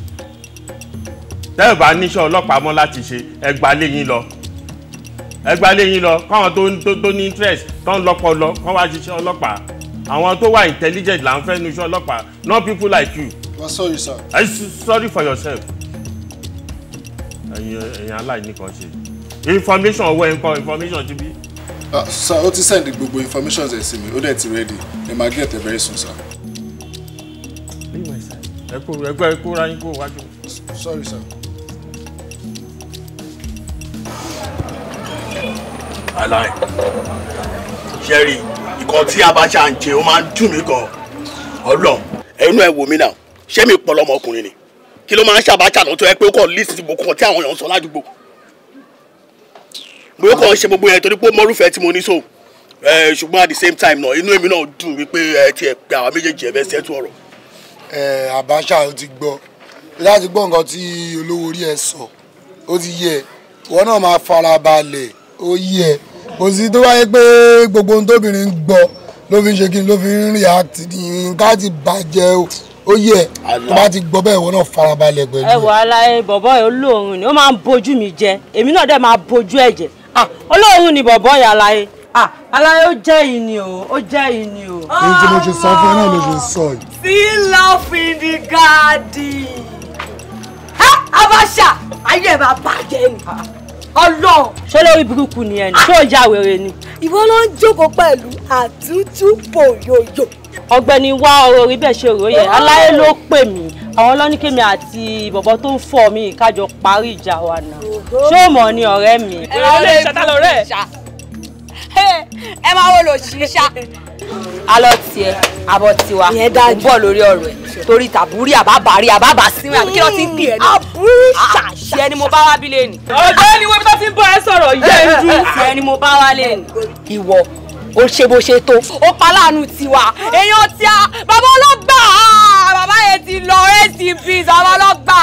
Tẹ́ ẹ bá níṣẹ́ ọlọ́pàá mọ́ láti ṣe, ẹ gbà lé yín lọ. Ẹ gbà lé yín lọ, káwọn tó ní interest, tó ń lọ́pọlọ, kán wá ṣiṣẹ́ ọlọ́pàá. Àwọn tó wà intelligent là ń fẹ́ nu iṣẹ́ ọlọ́pàá, not people like you. Wa sorry sir. I'm sorry for yourself. Ẹ̀yin aláìní kan ṣe. Information ọwọ́ ẹ̀ ń kọ́ information ti bí. Sir, ó ti send gbogbo information ẹ̀ sí mi, ó dẹ̀ ti ready. Ẹ máa get it very soon sir. Leave my side. Ẹ kó ra yín kó wájú. Sorry sir. Aláì ṣẹ́rí nǹkan tí Abacha ń jẹ ó máa ń dùn mí gan Ọlọ́run ẹnu ẹ wò mí náà ṣé mi pọ̀ lọ́mọkùnrin ni kí ló máa ń ṣàbáchà náà tó yẹ pé ó kàn list gbogbo kan tí àwọn èèyàn ń sọ ládùúgbò bóyá kàn ń ṣe gbogbo yẹn torí pé mọ́rúfẹ́ tí mo ní so ṣùgbọ́n at the same time náà inú èmi náà dùn wípé ẹ ti ẹ̀ pé àwọn méjèèjì ẹ̀ fẹ́ ṣẹ́tù ọ̀rọ̀. Abacha ó ti gbọ́ láti gbọ́ nǹkan tí olówó orí ẹ sọ ó ti yẹ ìwọ náà máa fara balẹ̀ ó yẹ kò sí tó wáyé pé gbogbo ohun tóbìnrin ń gbọ́ ló fi ń ṣe kí ni ló fi ń react ní nǹkan ti bàjẹ́ ó yẹ tó bá ti gbọ́ bẹ́ẹ̀ ìwọ náà fara balẹ̀ pẹ̀lú. ẹ wọ aláyé bọ̀bọ̀ yìí olóòórùn ni ó máa ń bojú mi jẹ èmi náà dẹ̀ máa bojú ẹ̀ jẹ olóòórùn ni bọ̀bọ̀ yìí aláyé aláyé ó jẹ́ yìí ni o ó jẹ́ yìí ni o. ní tí mo ṣe sọ fún ẹ náà ló ṣe sọ yìí. See love in the garden. Abacha ayé ẹ̀ máa bàjẹ́ ni. Ọlọ́run. Ṣé lórí burúkú ni ẹni tó ya wèrè ni. Ìwọ ló ń jókòó pẹ̀lú àtútù bòyòyò. Ọ̀gbẹ́ni wá ọ̀rọ̀ orí bẹ́ẹ̀ ṣe rò yẹ aláyé ló pè mí àwọn lọ́níkèmí àti bọ̀bọ̀ tó ń fọ̀ mí kájọ parí ìjà wa náà ṣé o mọ̀ ni ọ̀rẹ́ mi. ẹ lè ṣàtàlọ́ rẹ̀. Ẹ máa wò lò ṣíṣá. Alọ́ tiẹ̀ abọ́ tiwa ń bọ̀ lórí ọ̀rọ̀ ẹ̀ torí tàbúrí àbábàárí àbábàásíwìn àbí kí ló ti ń pè é ní. Àbúrí ṣàṣà. Tiẹ̀ ni mo bá wá bí lẹ́nu. Ọ̀gbẹ́ni wo bí tó ti ń bọ̀ ẹ sọ̀rọ̀ yẹ́ ń dún. Tiẹ̀ ni mo bá wá lẹ́nu. Ìwọ ó ṣe bó ṣe tó ó pa láàánú tiwa èèyàn tí a bàbá ọlọ́gbà bàbá yẹn ti lọ acp bàbá ọlọ́gbà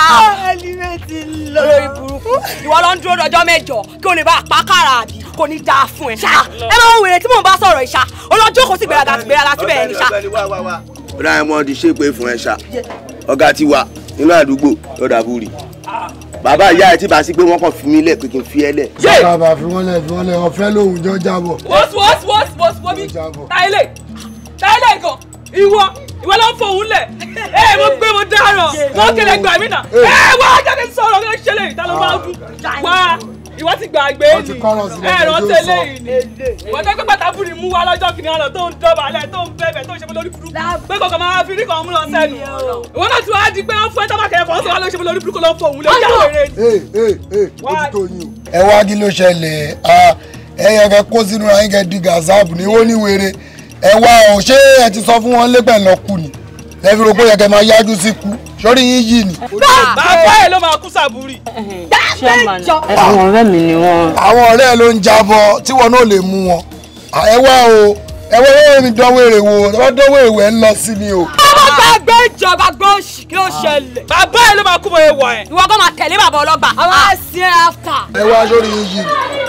ẹlẹ́mẹ̀ ti lọ. olórí burúkú ìwọ ló ń dúró dọjọ́ mẹ́jọ kí o lè bá àpákàrà àbí kò ní dáa fún ẹ ṣá ẹ máa ń wèrè tí mò ń bá sọ̀rọ̀ ìṣá olójú kò sí gbéraga síbẹ̀ ẹ̀ ní ṣá. bíra ẹ̀ mọ́ di ṣé pé fún ẹ ṣá ọ̀gá ti wà nínú àdúgbò lọ́dà búrì bàbá ìyá ẹ tí bá sí pé wọ́n kàn fi mí lẹ̀ pé kí n fi ẹ lẹ̀. bàbá fi wọ́n lẹ̀ ọ̀fẹ́ lòun jọ jábọ̀. wọ́sí táyélé gan ìwọ ló ń fòun lẹ̀ mo gbé mo dáràn mo kẹlẹ̀ gbà mí nà wá jáde sọ̀rọ̀ kí ló ṣẹlẹ̀ ìta ló bá kú wá ìwọ ti gbàgbé ni rántí eléyìí ni wọ́n tẹ́ pé pàtàkùn mú wa lọ́jọ́ kìnìún àná tó ń dọ̀bálẹ̀ tó ń bẹ̀bẹ̀ tó ń ṣe mọ́ lórí burúkú pé kọ̀ọ̀kan máa fi rí kan mú lọ sẹ́nu ìwọ náà ti wá di pé wọ́n fún ẹ tábàkẹ́ ẹ̀kọ́ sọ wá ló ṣe mọ́ lórí burúkú ló ń fòun lé ọjà wèrè ni. ojútó yín o. ẹ wá kí ló ṣẹlẹ̀ ẹ yẹ kẹ kó sínú ayé kẹ di gàzáàbù ní wọ́n ní wèrè ẹ wá o ṣé ẹ ti sọ fún wọn lẹ́gbẹ̀ẹ́ lọ kù ni ẹ fi rò pé yẹ kẹ máa yájú sí kú sórí yín yìí ni. bàbá ẹ ló máa kú sàbúrì. àwọn ọ̀rẹ́ mi ni wọ́n. àwọn ọ̀rẹ́ ẹ ló ń jábọ̀ tí wọn náà lè mú wọn. ẹ wá o ẹ wọ́n mi dánwó èrè wo ẹ wọ́n dánwó èrè ẹ ń lọ sí ni o. ọmọ gbàgbé ìjọba gbọ́ọ̀ṣì kí ó ṣẹlẹ̀. bàbá ẹ ló máa kú mọ ewọ ẹ. ìwọ kọ́ máa tẹ̀lé bàbá ọlọ́gbà. àwọn àṣẹ after. ẹ wá sórí yín yìí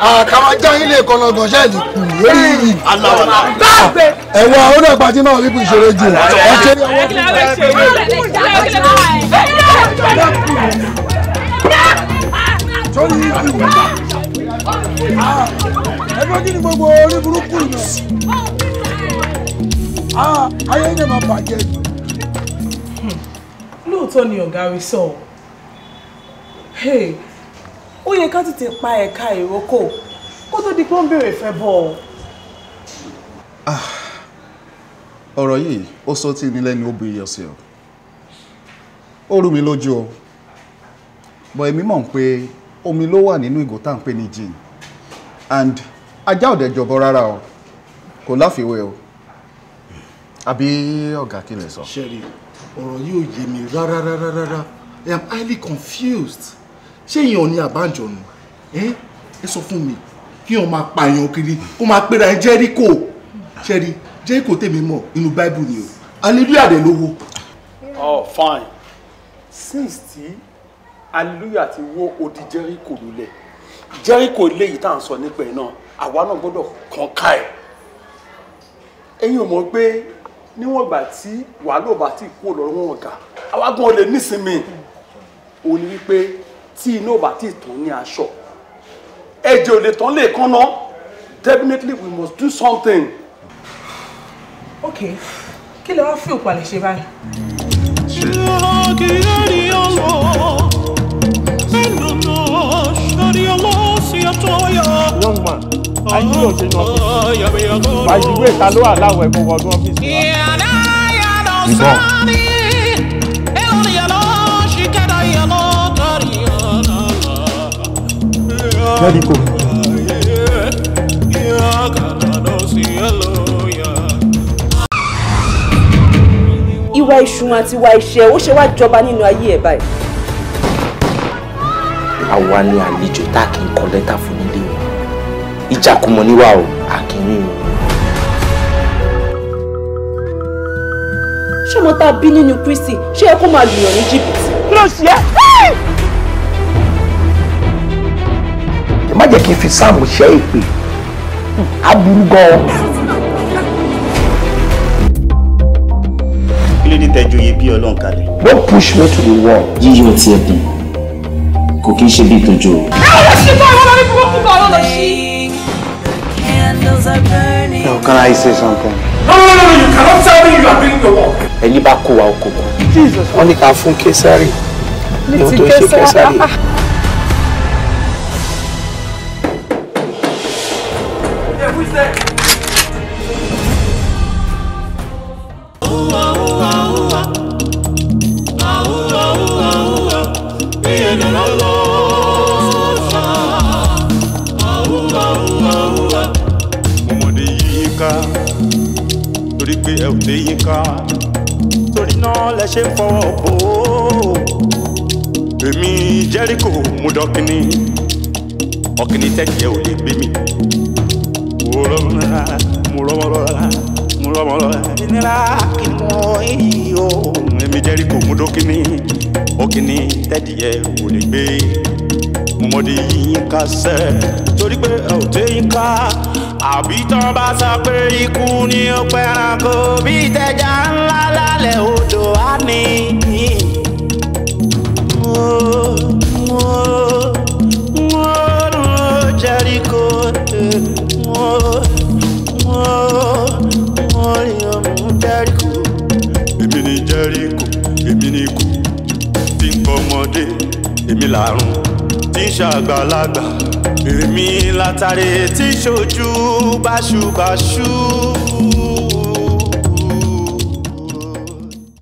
àkàrà já yín lè kọ́nà gan ṣẹ́ẹ̀lì kù lórí yìí. gbàgbé. ẹ wá ó náà pàtí náà níbi ìṣeré jù ẹ ṣe ní ọwọ́ sórí yín yìí ẹ fẹ́ kí ni gbogbo orí burúkú yìí ayé ilé máa bàjẹ́ ni. lóòótọ́ ni ọ̀gá rí sọ ó yẹ ká tètè pa ẹ̀ka ìrókò kó tó di pé ó ń béèrè fẹ́ bọ̀ ọ́. ọ̀rọ̀ yìí ó sọ tí mi lẹ́nu ó bèrè ọ̀sẹ̀ ó rú mi lójú o bọ̀ èmi mọ̀ pé omi ló wà nínú ìgò tá à ń pè ní gin and ajá òdẹ jọbọ rárá o kò láfiwé o àbí ọ̀gá kí lè sọ. Sherry, ọ̀rọ̀ yìí ò yé mi rárá. I am highly confused. Ṣé èèyàn ní àbájọ̀nù? Ẹ sọ fún mi, kí wọ́n máa pààyàn kiri kó máa pera ẹ Jericho ṣẹ́rí Jericho tèmi mọ̀ inú Bible ni o hallelujah dẹ̀ lówó. Oh fine since tí hallelujah ti wó odi Jericho lulẹ̀ Jericho léyìí tá à ń sọ nípa ẹ̀ náà àwa náà gbọ́dọ̀ kàn ká ẹ̀ ẹ̀yin ò mọ̀ pé níwọ̀n ìgbà tí wàhálà bá ti kú lọ́wọ́ ọ̀gá àwa gan lè nísinmi òun ni wípé tí iná ò bá ti tàn ní aṣọ ẹ̀jẹ̀ ò lè tán lè kánná definitely we must do something. Okay, kí lè wá fi òpó àlè ṣe báyìí. Young man, I need your change office. By the way, ta ló wà láwọ̀ ẹ̀kọ́ wọnú ọ́fíìsì wa. Jericho. Ìwà ìṣùn àti ìwà ìṣẹ́ ó ṣe wá jọba nínú ayé ẹ̀ báyìí. Àwa ni àlejò tá kì í kọ lẹ́tà fún nílé wọn. Ìjàkùmọ̀ níwà o, àkìrín o. Ṣé mo tá bí nínú Kristi ṣé ẹ kó máa lùyàn ní jìbìtì? Kí ló ṣe é? Má jẹ́ kí n fi sáàmù ṣe ìpè. Aburú gan-an. Kí ló dé tẹ́jú iye bí Ọlọ́run kalẹ̀? Don't push me to the wall. Yíyọ tí ẹ dùn kò kí n ṣe bí ìtọ́jú o. Now can I say something? No, you cannot tell me you are doing your work. Ẹni bá kó wa oko kù. Wọ́n ní ká fún Késárì. Ní ti Késárì. Torí pé ẹ ò lè yín ká torí náà lẹ ṣe ń fọwọ́ bò ó. Èmi Jericho mú dọ́kínní ọ̀kìnní tẹ́kì ẹ ò lè gbé mi. Mo rọ́mọ́lọ́lá ìnira kí n mọ èyí o. Èmi Jericho mú dọ́kínní ọ̀kìnní tẹ́kì ẹ ò lè gbé. Mo mọ̀ di yín ká sẹ́ torí pé ẹ ò tẹ́ yín ká. Àbí tán bá sọ pé ikú ni ó pẹranko bí tẹja ńlá lálẹ́ odò á ní. Jericho Jericho. Èmi ni Jericho, èmi ni ikú tí ń kọ́mọdé, èmi làrùn tí ń ṣàgbàlagbà. Èmi látàrí tí ṣojú báṣubàṣu.